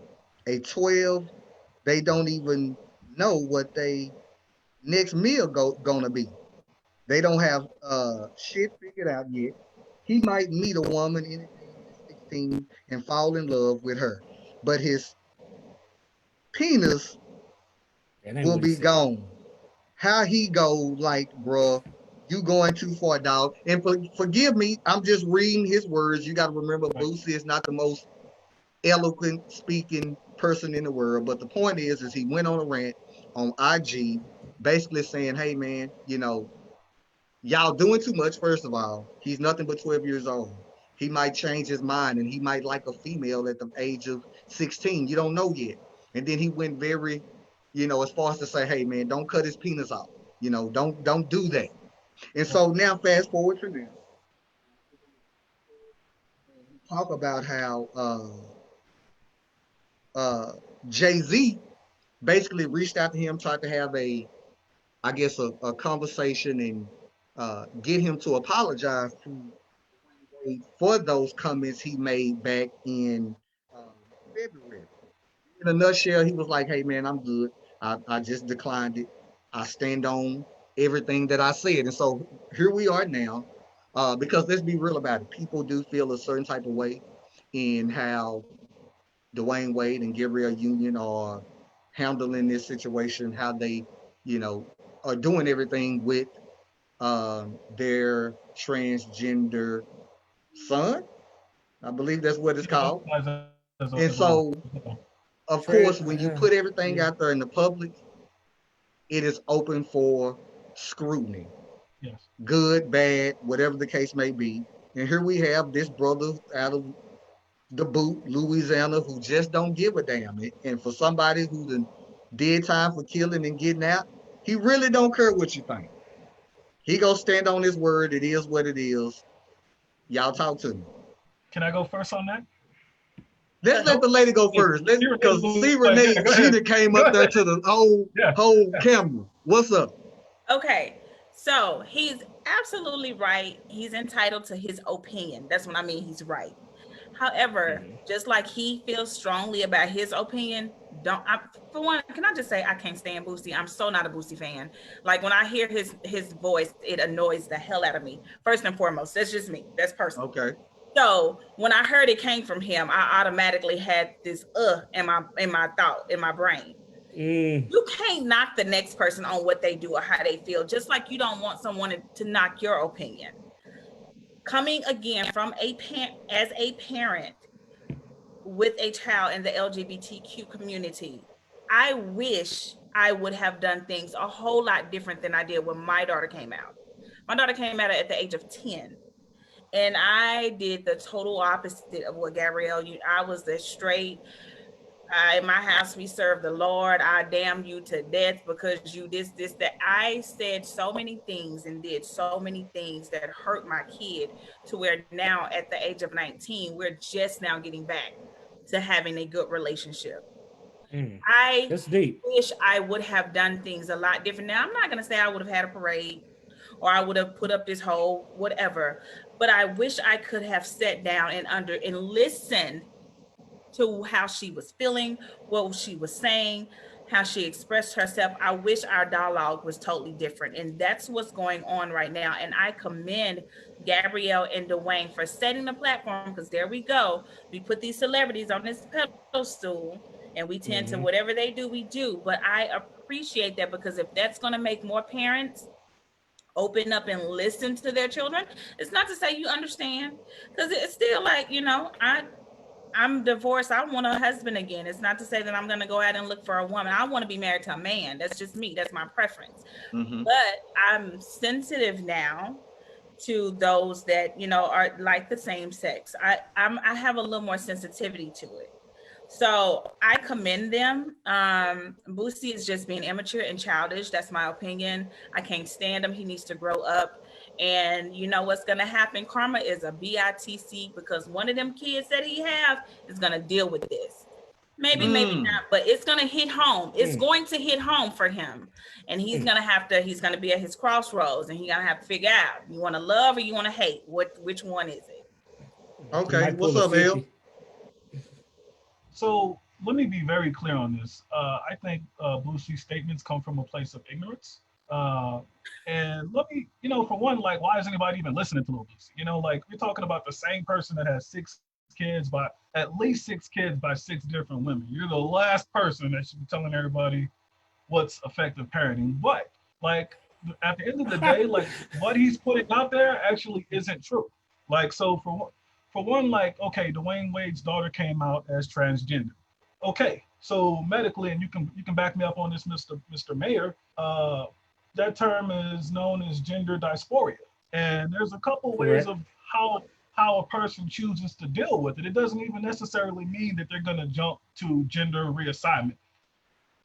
a 12. They don't even know what they next meal gonna be. They don't have shit figured out yet. He might meet a woman any day at 16 and fall in love with her, but his penis That ain't will what he be said. gone. How he go like, bruh, you going too far, dog. And forgive me, I'm just reading his words. You got to remember, Right. Boosie is not the most eloquent speaking person in the world. But the point is he went on a rant on IG, basically saying, hey man, you know, y'all doing too much. First of all, he's nothing but 12 years old. He might change his mind and he might like a female at the age of 16. You don't know yet. And then he went very, you know, as far as to say, hey man, don't cut his penis off. You know, don't do that. And Right. so now fast forward to now. Talk about how uh Jay-Z basically reached out to him, tried to have I guess a conversation and get him to apologize to for those comments he made back in February. In a nutshell, he was like, hey man, I'm good. I just declined it. I stand on everything that I said. And so here we are now. Because let's be real about it. People do feel a certain type of way in how Dwayne Wade and Gabrielle Union are handling this situation, how they, you know, are doing everything with their transgender son. I believe that's what it's called. As And a woman. so, of course, when you put everything out there in the public, it is open for scrutiny, Yes. good, bad, whatever the case may be. And here we have this brother out of the boot, Louisiana, who just don't give a damn. And for somebody who did time for killing and getting out, he really don't care what you think. He gonna stand on his word. It is what it is. Y'all talk to me. Can I go first on that? Let's let the lady go first. Let's because see Renee, go she ahead. that came Go up there ahead. to the Yeah. whole camera. What's up? Okay, so he's absolutely right. He's entitled to his opinion. That's what I mean. He's right. However, just like he feels strongly about his opinion, for one, can I just say I can't stand Boosie? I'm so not a Boosie fan. Like when I hear his voice, it annoys the hell out of me. First and foremost, that's just me. That's personal. Okay. So when I heard it came from him, I automatically had this in my thought, in my brain. You can't knock the next person on what they do or how they feel, just like you don't want someone to knock your opinion. Coming again from as a parent with a child in the LGBTQ community, I wish I would have done things a whole lot different than I did when my daughter came out. My daughter came out at the age of 10. And I did the total opposite of what Gabrielle, I was the straight, in my house, we serve the Lord. I damn you to death because you this, that. I said so many things and did so many things that hurt my kid to where now at the age of 19, we're just now getting back to having a good relationship. That's deep. Wish I would have done things a lot different. Now, I'm not going to say I would have had a parade or I would have put up this whole whatever, but I wish I could have sat down and listened to how she was feeling, what she was saying, how she expressed herself. I wish our dialogue was totally different. And that's what's going on right now. And I commend Gabrielle and Dwayne for setting the platform, because there we go. We put these celebrities on this pedestal and we tend to whatever they do, we do. But I appreciate that, because if that's going to make more parents open up and listen to their children, it's not to say you understand, because it's still like, I'm divorced. I want a husband again. It's not to say that I'm going to go out and look for a woman. I want to be married to a man. That's just me. That's my preference. But I'm sensitive now to those that, are like the same sex. I have a little more sensitivity to it. So I commend them. Boosie is just being immature and childish. That's my opinion. I can't stand him. He needs to grow up. And you know what's going to happen? Karma is a BITC, because one of them kids that he have is going to deal with this. Maybe not, but it's going to hit home. It's going to hit home for him. And he's going to be at his crossroads, and he's going to have to figure out, you want to love or you want to hate? Which one is it? Okay. What's up, Bill? So let me be very clear on this. I think Boosie's statements come from a place of ignorance. And let me, for one, like, why is anybody even listening to Lil Boosie? Like, we're talking about the same person that has at least six kids by 6 different women. You're the last person that should be telling everybody what's effective parenting. But, like, at the end of the day, like, what he's putting out there actually isn't true. Like, so for one, like, okay, Dwayne Wade's daughter came out as transgender. Okay, so medically, and you can back me up on this, Mr. Mayor, that term is known as gender dysphoria. And there's a couple ways of how a person chooses to deal with it. It doesn't even necessarily mean that they're gonna jump to gender reassignment.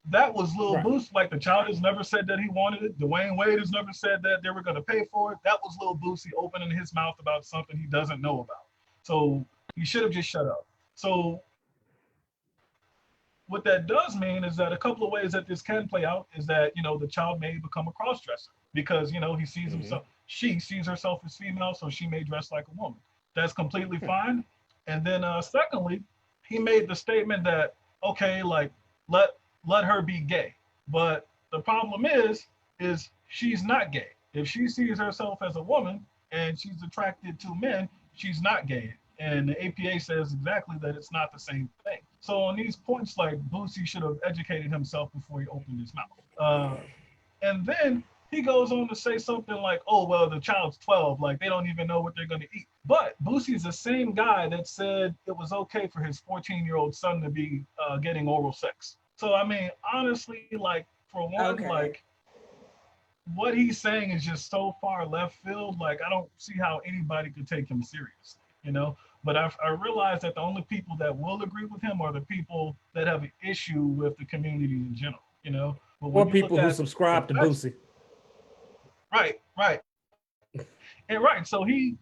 That was Lil Boosie. Like, the child has never said that he wanted it. Dwayne Wade has never said that they were gonna pay for it. That was Lil Boosie opening his mouth about something he doesn't know about. So he should have just shut up. So what that does mean is that a couple of ways that this can play out is that, the child may become a cross-dresser because, he sees himself, she sees herself as female, so she may dress like a woman. That's completely fine. And then secondly, he made the statement that, okay, like, let her be gay. But the problem is she's not gay. If she sees herself as a woman and she's attracted to men, she's not gay. And the APA says exactly that it's not the same thing. So on these points, like, Boosie should have educated himself before he opened his mouth. And then he goes on to say something like, oh, well, the child's 12, like, they don't even know what they're going to eat. But Boosie is the same guy that said it was okay for his 14-year-old son to be getting oral sex. So I mean, honestly, like for one, Okay. like what he's saying is just so far left field. Like I don't see how anybody could take him seriously, you know. But I realize that the only people that will agree with him are the people that have an issue with the community in general, you know. But Or when you people look who at subscribe to the Boosie. right, right. And right, so he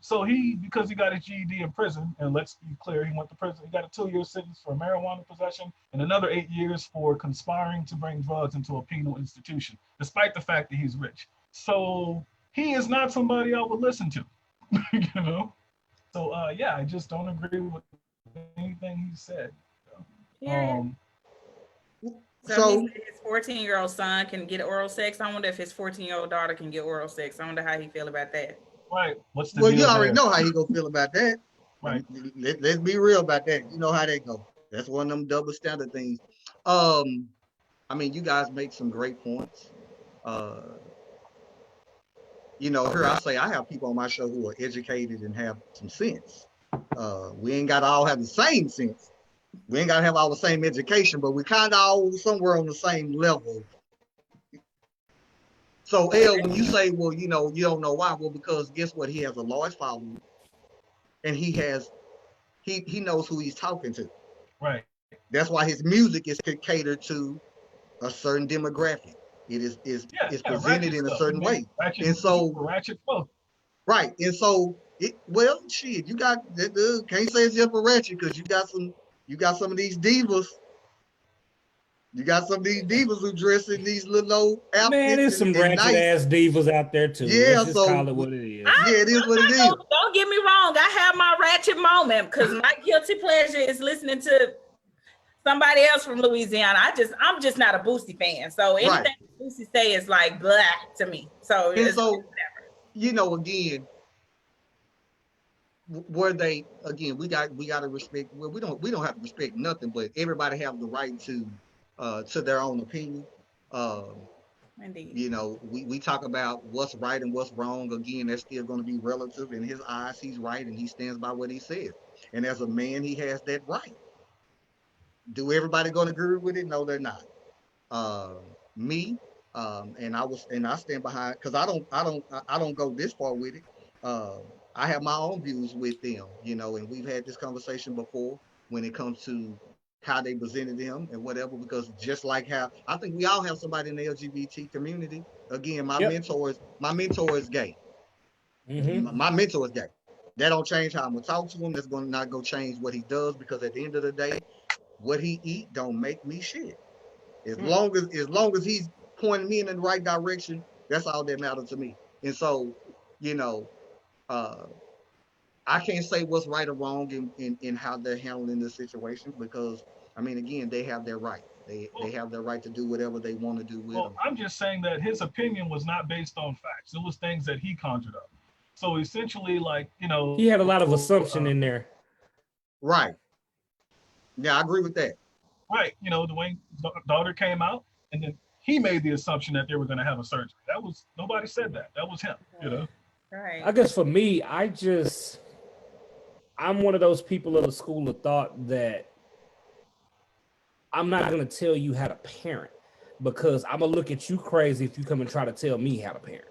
because he got his GED in prison, and let's be clear, he went to prison. He got a 2-year sentence for marijuana possession and another 8 years for conspiring to bring drugs into a penal institution, despite the fact that he's rich. So he is not somebody I would listen to, you know. So yeah, I just don't agree with anything he said. Yeah. So So he said his 14-year-old son can get oral sex. I wonder if his 14-year-old daughter can get oral sex. I wonder how he feel about that. Right. What's the well, deal you already there? know how he gonna feel about that. Right. Let's be real about that. You know how that go. That's one of them double standard things. I mean, you guys make some great points. You know, here I say I have people on my show who are educated and have some sense. We ain't got to all have the same sense. We ain't got to have all the same education, but we kind of all somewhere on the same level. So, L, when you say, well, you know, you don't know why, well, because guess what? He has a large following, and he knows who he's talking to. Right. That's why his music is catered to a certain demographic. It is presented in a certain way, and so ratchet flow. right, and so well, shit, you got can't say it's just for ratchet because you got some of these divas. You got some of these divas who dress in these little old outfits. Man, there's some ratchet nice ass divas out there too. Yeah, Let's just so call it what it is. yeah, it is what it is. Don't get me wrong. I have my ratchet moment because my guilty pleasure is listening to somebody else from Louisiana. I'm just not a Boosie fan. So anything Right. Boosie say is like black to me. So And so, you know, again, where they we got to respect. Well, we don't have to respect nothing, but everybody have the right to their own opinion. Indeed. You know, we talk about what's right and what's wrong. Again, that's still going to be relative. In his eyes, he's right, and he stands by what he says. And as a man, he has that right. Do everybody going to agree with it? No, they're not. Me, and I stand behind because I don't go this far with it. I have my own views with them, you know, and we've had this conversation before when it comes to how they presented them and whatever, because just like how I think we all have somebody in the LGBT community. Again, my mentor is gay. Mm-hmm. My mentor is gay. That don't change how I'm gonna talk to him. That's gonna not go change what he does, because at the end of the day, what he eat don't make me shit. As long as he's pointing me in the right direction, that's all that matters to me. And so, you know, I can't say what's right or wrong in how they're handling the situation, because I mean, again, they have their right. They have their right to do whatever they want to do with them. I'm just saying that his opinion was not based on facts. It was things that he conjured up. So essentially, like, you know, he had a lot of assumption in there. Right. Yeah, I agree with that. Right. You know, Dwayne's daughter came out, and then he made the assumption that they were going to have a surgery. That was, nobody said that. That was him, you know? Right. I guess for me, I'm one of those people of the school of thought that I'm not going to tell you how to parent, because I'm going to look at you crazy if you come and try to tell me how to parent.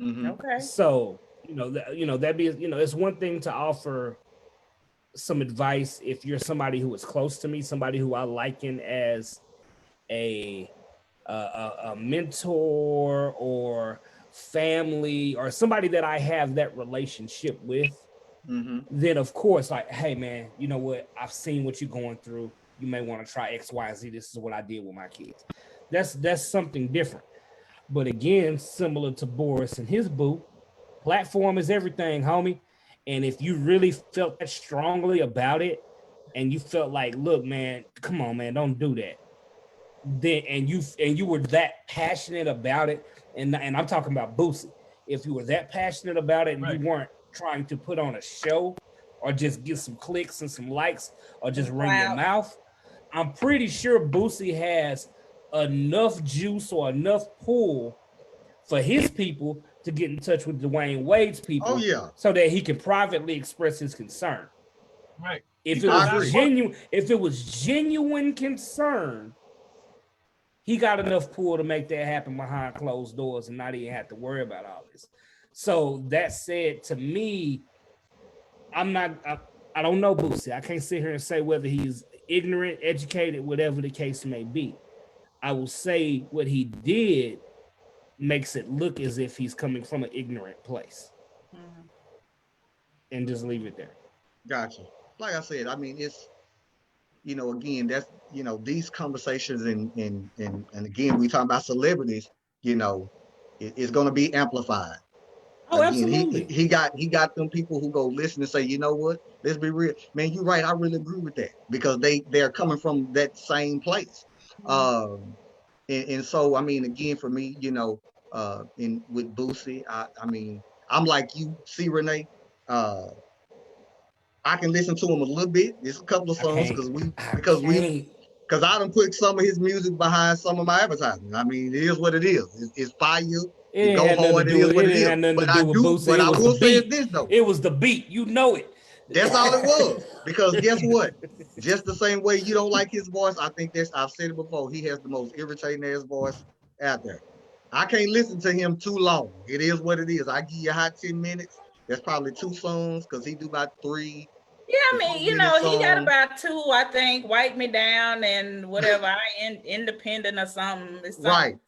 Mm-hmm. Okay. So, that'd be, it's one thing to offer some advice if you're somebody who is close to me, somebody who I liken as a mentor or family, or somebody that I have that relationship with. Mm-hmm. Then of course, like, hey man, you know what? I've seen what you're going through. You may want to try X, Y, Z. This is what I did with my kids. That's something different. But again, similar to Boris and his boo, platform is everything, homie. And if you really felt that strongly about it, and you felt like, look, man, come on, man, don't do that. Then and you were that passionate about it, and I'm talking about Boosie. If you were that passionate about it and you weren't trying to put on a show or just get some clicks and some likes or just run your mouth, I'm pretty sure Boosie has enough juice or enough pull for his people to get in touch with Dwayne Wade's people. Oh yeah. So that he can privately express his concern. Right. If it was genuine concern, he got enough pull to make that happen behind closed doors and not even have to worry about all this. So that said, to me, I don't know Boosie. I can't sit here and say whether he's ignorant, educated, whatever the case may be. I will say what he did makes it look as if he's coming from an ignorant place. And just leave it there. Gotcha. Like I said, I mean, it's, again, that's, these conversations and again, we talking about celebrities, it's going to be amplified. Oh, Again, absolutely. he got them people who go listen and say, you know what, let's be real, man, you're right, I really agree with that, because they're coming from that same place. And so, I mean, again, for me, with Boosie, I mean, I'm like you, see, Renee, I can listen to him a little bit. There's a couple of songs because I done put some of his music behind some of my advertising. I mean, it is what it is. It's fire. It go hard. It is what it is. But I will say this though. It was the beat. You know it. That's all it was. Because guess what? Just the same way you don't like his voice, I think I've said it before. He has the most irritating ass voice out there. I can't listen to him too long. It is what it is. I give you a hot 10 minutes. That's probably 2 songs because he do about 3. Yeah, I mean, he got about 2, I think. Wipe Me Down and whatever. Independent or something. Right.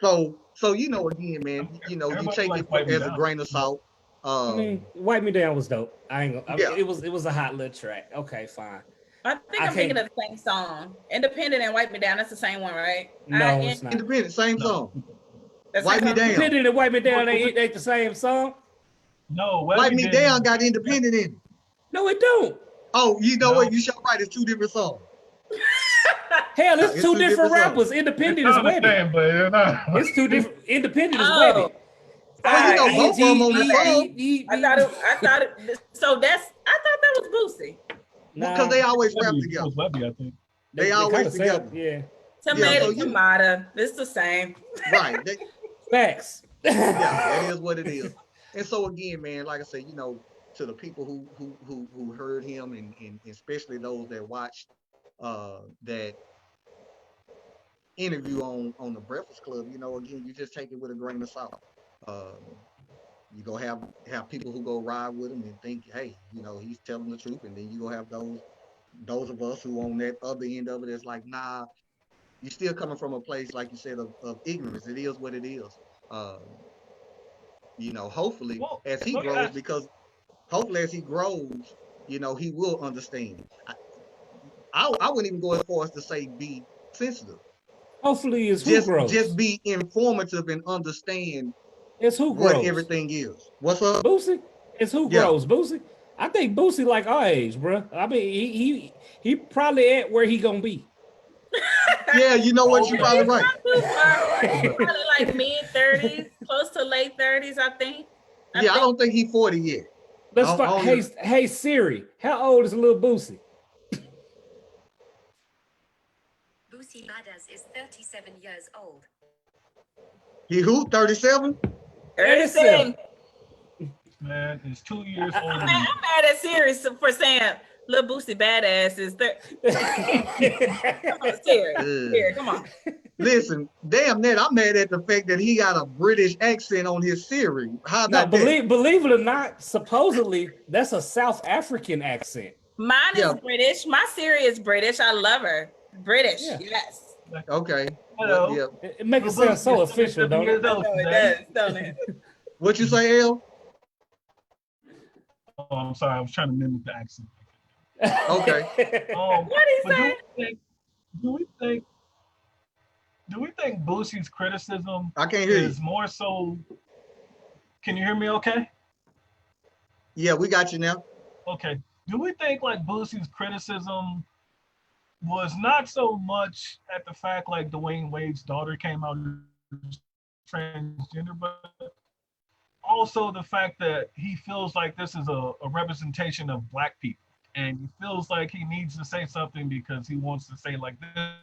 So again, man, you take it as a grain of salt. I mean, Wipe Me Down was dope. It was a hot little track. Okay, fine. I think I'm thinking of the same song. Independent and Wipe Me Down. That's the same one, right? No, it's not. Independent, same song. Wipe Me Down. Independent and Wipe Me Down ain't the same song. No, Wipe Me Down got Independent in it. No, it don't. Oh, you know what? You sure right. It's 2 different songs. Hell, it's 2 different rappers. Independent is Webby. It's 2 different. Independent is Webby. Oh, both of them on the song. I thought it. So I thought that was Boosie. Because they always rap together. Webby, I think. They always together. Yeah. Tomato. It's the same. Right. Facts. Yeah, that is what it is. And so again, man, like I said, to the people who heard him and especially those that watched that interview on the Breakfast Club, again, you just take it with a grain of salt. You go have people who go ride with him and think, hey, he's telling the truth, and then you go have those of us who on that other end of it is like, nah, you're still coming from a place, like you said, of ignorance. It is what it is. Hopefully as he grows, because hopefully as he grows, he will understand. I wouldn't even go as far as to say be sensitive. Hopefully it's who grows. Just be informative and understand it's who grows. What everything is. What's up? Boosie? It's who grows. Boosie? I think Boosie like our age, bro. I mean, he probably at where he gonna be. Yeah, you know what? You're probably right. Probably like mid-30s, close to late 30s, I think. I don't think he's 40 yet. Let's find. Hey Siri, how old is little Boosie? Boosie Badass is 37 years old. He who? 37? 37. Man, it's 2 years older. I'm mad at Siri for saying Lil Boosie Badass is Come on, Siri, come on. Listen, damn that, I'm mad at the fact that he got a British accent on his Siri. How about that? Believe it or not, supposedly that's a South African accent. Mine is British. My Siri is British. I love her. British, yes. Okay. Hello. Yeah. It makes it sound so official, don't it? No, it does, don't it? What you say, El? Oh, I'm sorry. I was trying to mimic the accent. Okay. What he say? Do we think Boosie's criticism I can't hear is more so? Can you hear me okay? Yeah, we got you now. Okay. Do we think like Boosie's criticism was not so much at the fact like Dwayne Wade's daughter came out as transgender, but also the fact that he feels like this is a representation of Black people, and he feels like he needs to say something because he wants to say like,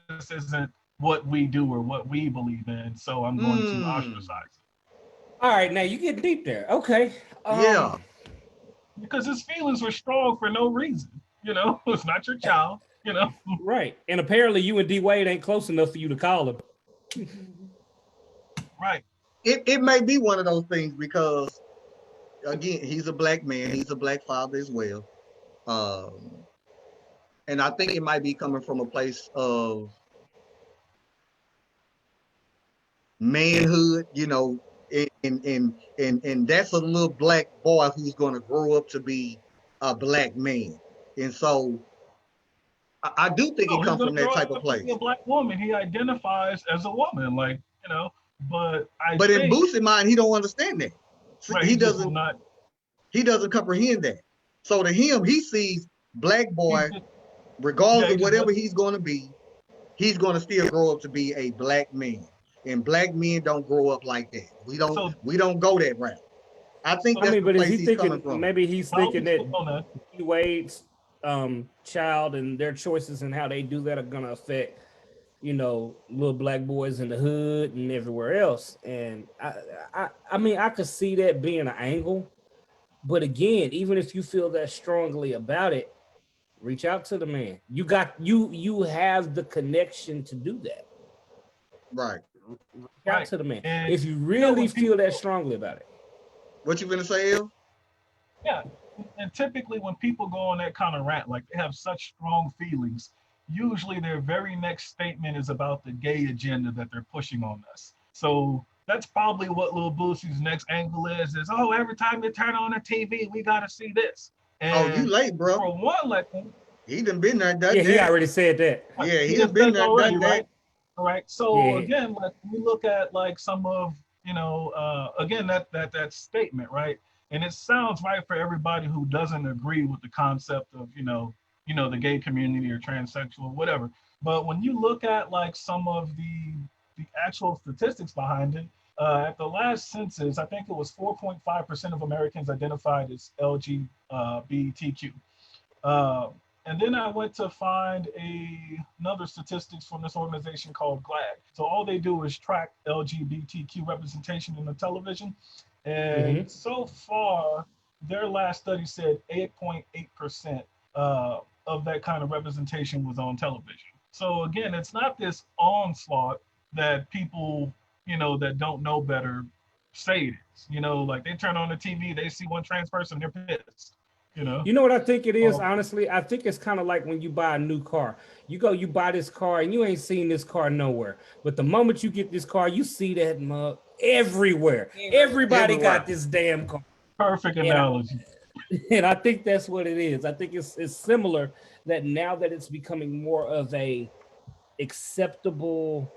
this isn't what we do or what we believe in, so I'm going to ostracize it. All right, now you get deep there. Okay. Yeah. Because his feelings were strong for no reason. It's not your child. Right. And apparently you and D Wade ain't close enough for you to call him. Right. It may be one of those things because again, he's a black man, he's a black father as well. Um, and I think it might be coming from a place of manhood, and that's a little black boy who's gonna grow up to be a black man. And so I do think Oh, it he's comes gonna from that grow type up of to be a place. black woman. He identifies as a woman, but I But in think Boosie's mind, he don't understand that. See, right, he just will not. he doesn't comprehend that. So to him, he sees black He's boy, just, yeah, regardless he of just whatever he's gonna be, he's gonna still grow up to be a black man. And black men don't grow up like that. so We don't go that route. I think so I that's mean, the but is place he he's coming thinking from. maybe he's I'll thinking be that on that. D Wade's child and their choices and how they do that are gonna affect, little black boys in the hood and everywhere else. And I mean, I could see that being an angle, but again, even if you feel that strongly about it, reach out to the man. You have the connection to do that. Right. Reach out Right. to the man And if you really when feel that people, strongly about it. What you gonna say, El? yeah, and typically when people go on that kind of rant, like they have such strong feelings, usually their very next statement is about the gay agenda that they're pushing on us. So that's probably what Lil Boosie's next angle is, oh, every time they turn on the TV, we gotta see this. Oh, you And late, bro. for one, like, He done been there, Yeah, done he that. already said that. Yeah, he he done just been said it there, already, done that. right? All right. So Yeah. again, like we look at like some of again that statement, right? And it sounds right for everybody who doesn't agree with the concept of the gay community or transsexual, whatever. But when you look at like some of the actual statistics behind it, at the last census, I think it was 4.5% of Americans identified as LGBTQ. Uh, and then I went to find another statistics from this organization called GLAAD. So all they do is track LGBTQ representation in the television. And Mm-hmm. so far, their last study said 8.8% of that kind of representation was on television. So again, it's not this onslaught that people, that don't know better say it is. Like they turn on the TV, they see one trans person, they're pissed. You know what I think it is, Um, honestly? I think it's kind of like when you buy a new car. You buy this car and you ain't seen this car nowhere. But the moment you get this car, you see that mug everywhere. Everybody Everywhere. got this damn car. Perfect And analogy. and I think that's what it is. I think it's similar that now that it's becoming more of a acceptable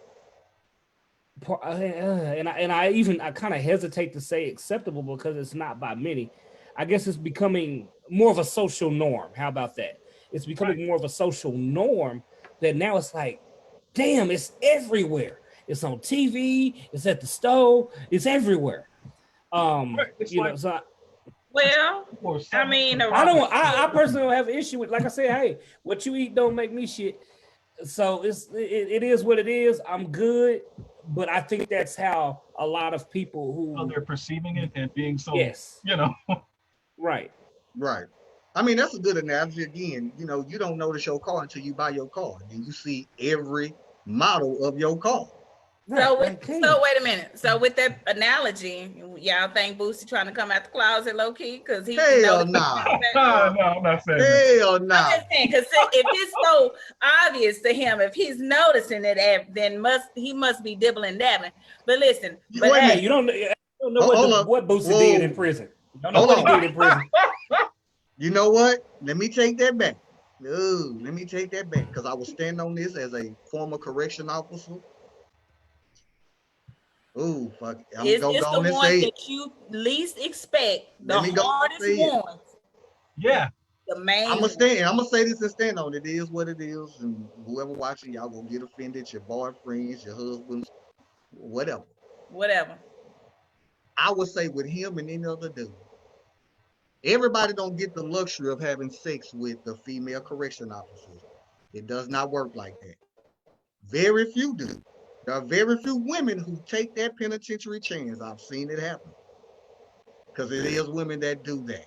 and I kind of hesitate to say acceptable because it's not by many. I guess it's becoming more of a social norm. How about that? It's Right. becoming more of a social norm that now it's like, damn, it's everywhere. It's on TV, it's at the stove, it's everywhere. Right. It's like So Well, or I something mean, from the, I personally don't have an issue with, like I said, hey, what you eat don't make me shit. So it is what it is. I'm good, but I think that's how a lot of people how who they're perceiving it and being so, yes, you know, right. Right. I mean, that's a good analogy. Again, you don't notice your car until you buy your car. Then you see every model of your car. Right. so Like, so wait a minute. So with that analogy, y'all think Boosie trying to come out the closet low key because he Hell noticed? nah. no, I'm not saying that. Hell I'm nah. just saying because if it's so obvious to him, if he's noticing it, then he must be dibbling dabbling. But listen, but Wait a Hey, minute. you don't know Hold up. what Boosie Whoa. did in prison. You don't know Hold what he on. did in prison. You know what? Let me take that back. Ooh, let me take that back because I was standing on this as a former correction officer. Ooh, fuck. I'm it's, gonna go it's the on and ones say it. that you least expect, the Let me go and hardest say it. ones, Yeah, the main I'm ones. gonna say this and stand on it. It is what it is, and whoever watching, y'all gonna get offended. Your boyfriends, your husbands, whatever. Whatever. I would say with him and any other dude, everybody don't get the luxury of having sex with the female correction officers. It does not work like that. Very few do. There are very few women who take that penitentiary chance. I've seen it happen because it is women that do that.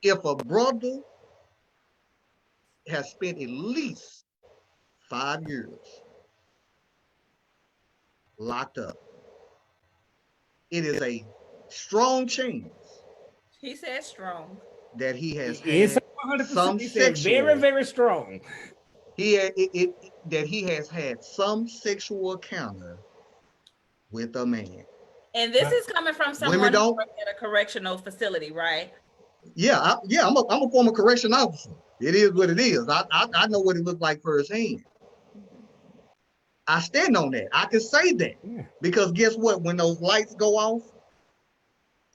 If a brother has spent at least 5 years locked up, it is a strong chance He said strong. that he has It's had 100%. some He said sexual. very, very strong. That he has had some sexual encounter with a man. And this is coming from Women someone who don't. works at a correctional facility, right? Yeah, I'm a former correction officer. It is what it is. I know what it looked like firsthand. I stand on that. I can say that because guess what? When those lights go off,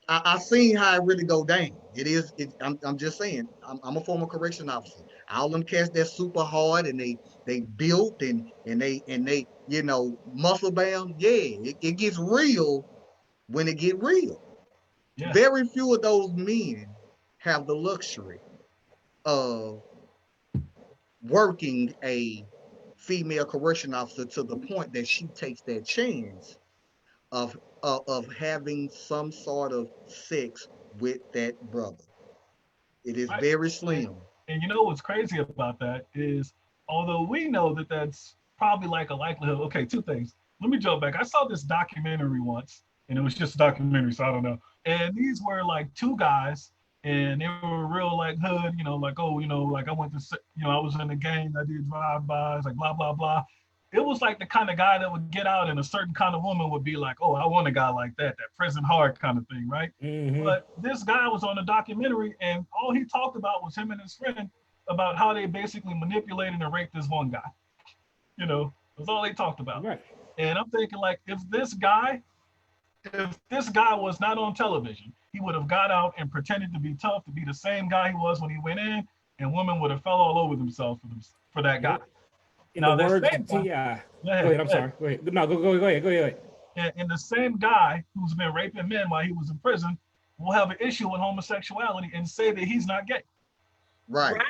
I seen how it really go down. It is. I'm just saying. I'm a former correction officer. All them cats that super hard and they built and they muscle bound. Yeah, it gets real when it get real. Yeah. Very few of those men have the luxury of working a female correction officer to the point that she takes that chance of having some sort of sex with that brother. It is very slim. And you know what's crazy about that is, although we know that that's probably like a likelihood. Okay, two things. Let me jump back. I saw this documentary once, and it was just a documentary, so I don't know. And these were like two guys, and they were real like hood, like, oh, like I went to, I was in the gang, I did drive-bys, like blah blah blah. It was like the kind of guy that would get out, and a certain kind of woman would be like, oh, I want a guy like that prison hard kind of thing, right? Mm-hmm. But this guy was on a documentary, and all he talked about was him and his friend about how they basically manipulated and raped this one guy. That's all they talked about. Right. And I'm thinking, like, if this guy was not on television, he would have got out and pretended to be tough, to be the same guy he was when he went in, and women would have fell all over themselves for that guy. In the words of T.I. Go ahead, I'm sorry. Go ahead. No, go ahead. And the same guy who's been raping men while he was in prison will have an issue with homosexuality and say that he's not gay. Right.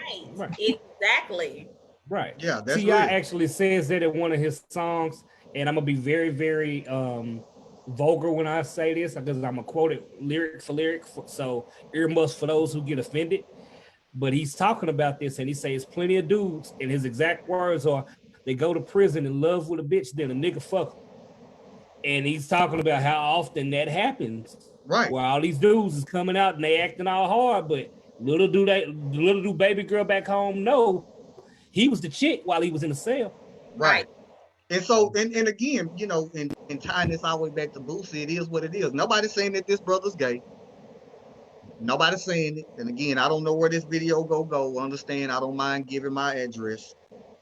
Exactly. Right. Yeah, that's T.I. real. actually says that in one of his songs, and I'm gonna be very, very vulgar when I say this because I'm gonna quote it lyric for lyric, so earmuffs for those who get offended. But he's talking about this, and he says plenty of dudes, and his exact words are, they go to prison in love with a bitch, then a nigga fuck them. And he's talking about how often that happens. Right. Where all these dudes is coming out and they acting all hard, but little do baby girl back home know he was the chick while he was in the cell. Right. And so, and again, in tying this all the way back to Boosie, it is what it is. Nobody's saying that this brother's gay. Nobody's saying it. And again, I don't know where this video go. Understand, I don't mind giving my address.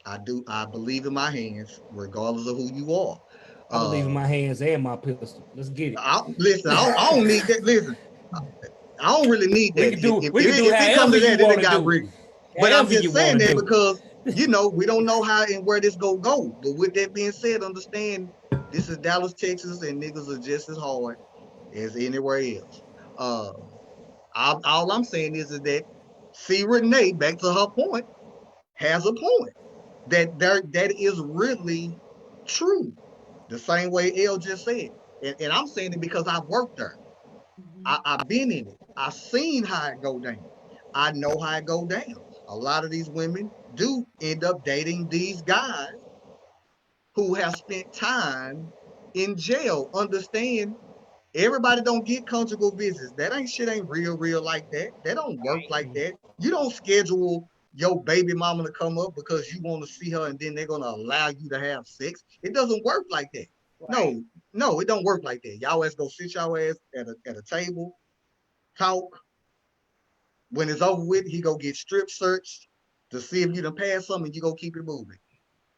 I believe in my hands, regardless of who you are. I believe in my hands and my pistol. Let's get it. I don't need that. Listen, I don't really need that. We can do if it comes to that, then it got real. But I'm just saying that because, we don't know how and where this go. But with that being said, understand, this is Dallas, Texas, and niggas are just as hard as anywhere else. All I'm saying is that C. Renee, back to her point, has a point. That is really true. The same way Elle just said. And I'm saying it because I've worked there. I've been in it. I've seen how it go down. I know how it go down. A lot of these women do end up dating these guys who have spent time in jail. Understand, everybody don't get conjugal visits. That shit ain't real like that. That don't work like that. You don't schedule your baby mama to come up because you want to see her and then they're going to allow you to have sex. It doesn't work like that. Right. No, it don't work like that. Y'all ass go sit y'all ass at a table, talk. When it's over with, he go get strip searched to see if you done pass something, you go keep it moving.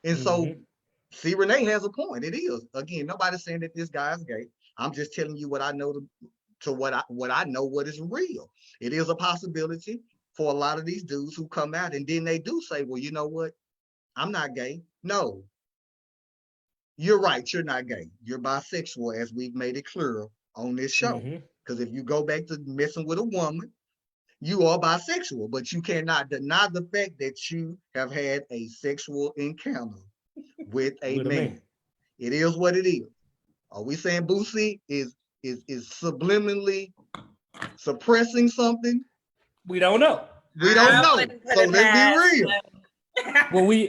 And so, see, Renee has a point. It is. Again, nobody's saying that this guy's gay. I'm just telling you what I know to what I know what is real. It is a possibility for a lot of these dudes who come out and then they do say, well, you know what? I'm not gay. No. You're right. You're not gay. You're bisexual, as we've made it clear on this show. Because if you go back to messing with a woman, you are bisexual, but you cannot deny the fact that you have had a sexual encounter with a With a man. man. It is what it is. Are we saying Boosie is subliminally suppressing something? We don't know. We don't I know. wouldn't put So it let's be past real. him.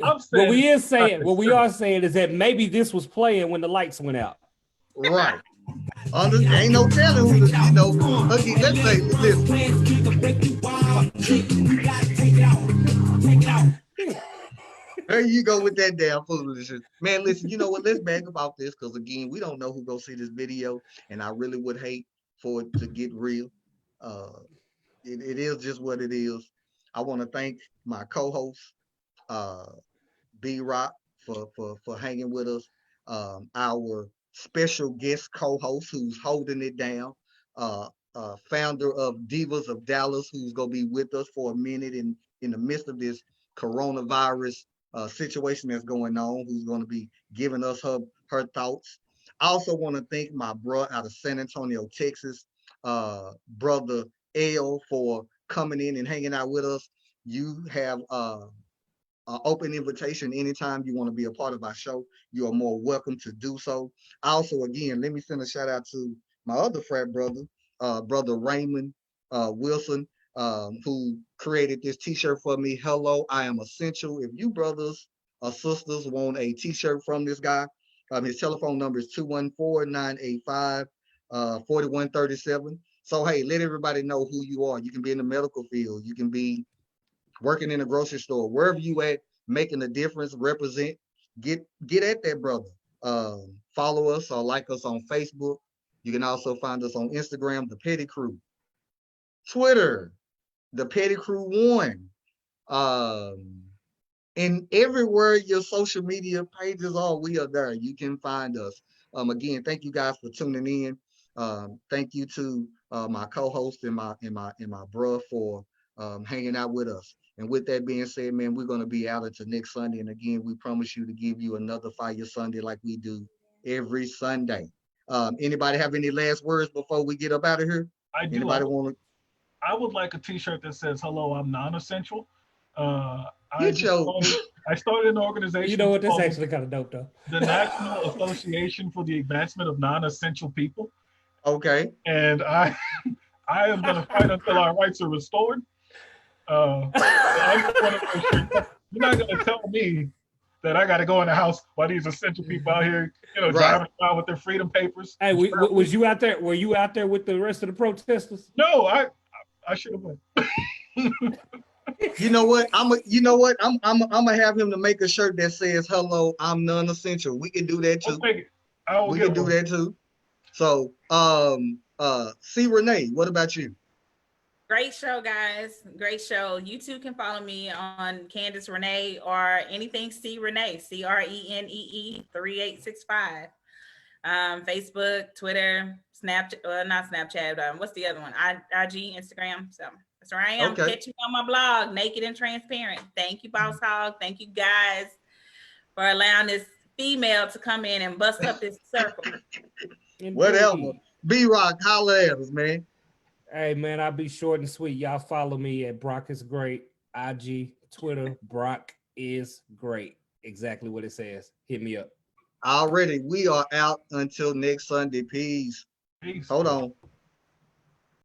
I'm saying What we are saying is that maybe this was playing when the lights went out. Right. Ain't no telling who the, again, let's say, listen. There you go with that damn foolishness. Man, listen, you know what? Let's back about this because, again, we don't know who go see this video, and I really would hate for it to get real. It is just what it is. I want to thank my co-host, uh, B-Rock, for hanging with us. Our special guest co-host who's holding it down, uh, founder of Divas of Dallas, who's going to be with us for a minute in the midst of this coronavirus situation that's going on, who's going to be giving us her thoughts. I also want to thank my bro out of San Antonio, Texas, brother L, for coming in and hanging out with us. You have open invitation anytime you want to be a part of our show. You are more welcome to do so. Also, again, let me send a shout out to my other frat brother, brother Raymond Wilson, who created this t-shirt for me. Hello, I am essential. If you brothers or sisters want a t-shirt from this guy, his telephone number is 214-985-4137. So, hey, let everybody know who you are. You can be in the medical field. You can be working in a grocery store, wherever you at, making a difference, represent, get at that brother. Follow us or like us on Facebook. You can also find us on Instagram, The Petty Crew, Twitter, The Petty Crew 1, and everywhere your social media pages are, we are there. You can find us. Again, thank you guys for tuning in. Thank you to my co-host and my bro for hanging out with us. And with that being said, man, we're going to be out until next Sunday. And again, we promise you to give you another Fire Sunday like we do every Sunday. Anybody have any last words before we get up out of here? I do. Anybody want to? I would like a T-shirt that says "Hello, I'm non-essential." I started an organization. You know what? That's actually kind of dope, though. The National Association for the Advancement of Non-Essential People. Okay. And I am going to fight until our rights are restored. You're not going to tell me that I got to go in the house while these essential people out here, driving around with their freedom papers. Hey, was you out there? Were you out there with the rest of the protesters? No, I should have went. You know what? I'm gonna have him to make a shirt that says "Hello, I'm non-essential." We can do that too. We can do that too. So, C. Renee, what about you? Great show, guys. Great show. You too can follow me on Candace Renee or anything C. Renee, CRENEE 3865. Facebook, Twitter, Snapchat, not Snapchat. What's the other one? IG, Instagram. So that's where I am. Okay. Catch me on my blog, Naked and Transparent. Thank you, Boss Hog. Thank you guys for allowing this female to come in and bust up this circle. Whatever. B-Rock, holla at us, man. Hey, man, I'll be short and sweet. Y'all follow me at Brock is Great, IG, Twitter, Brock is Great. Exactly what it says. Hit me up. Already, we are out until next Sunday. Peace. Peace. Hold on.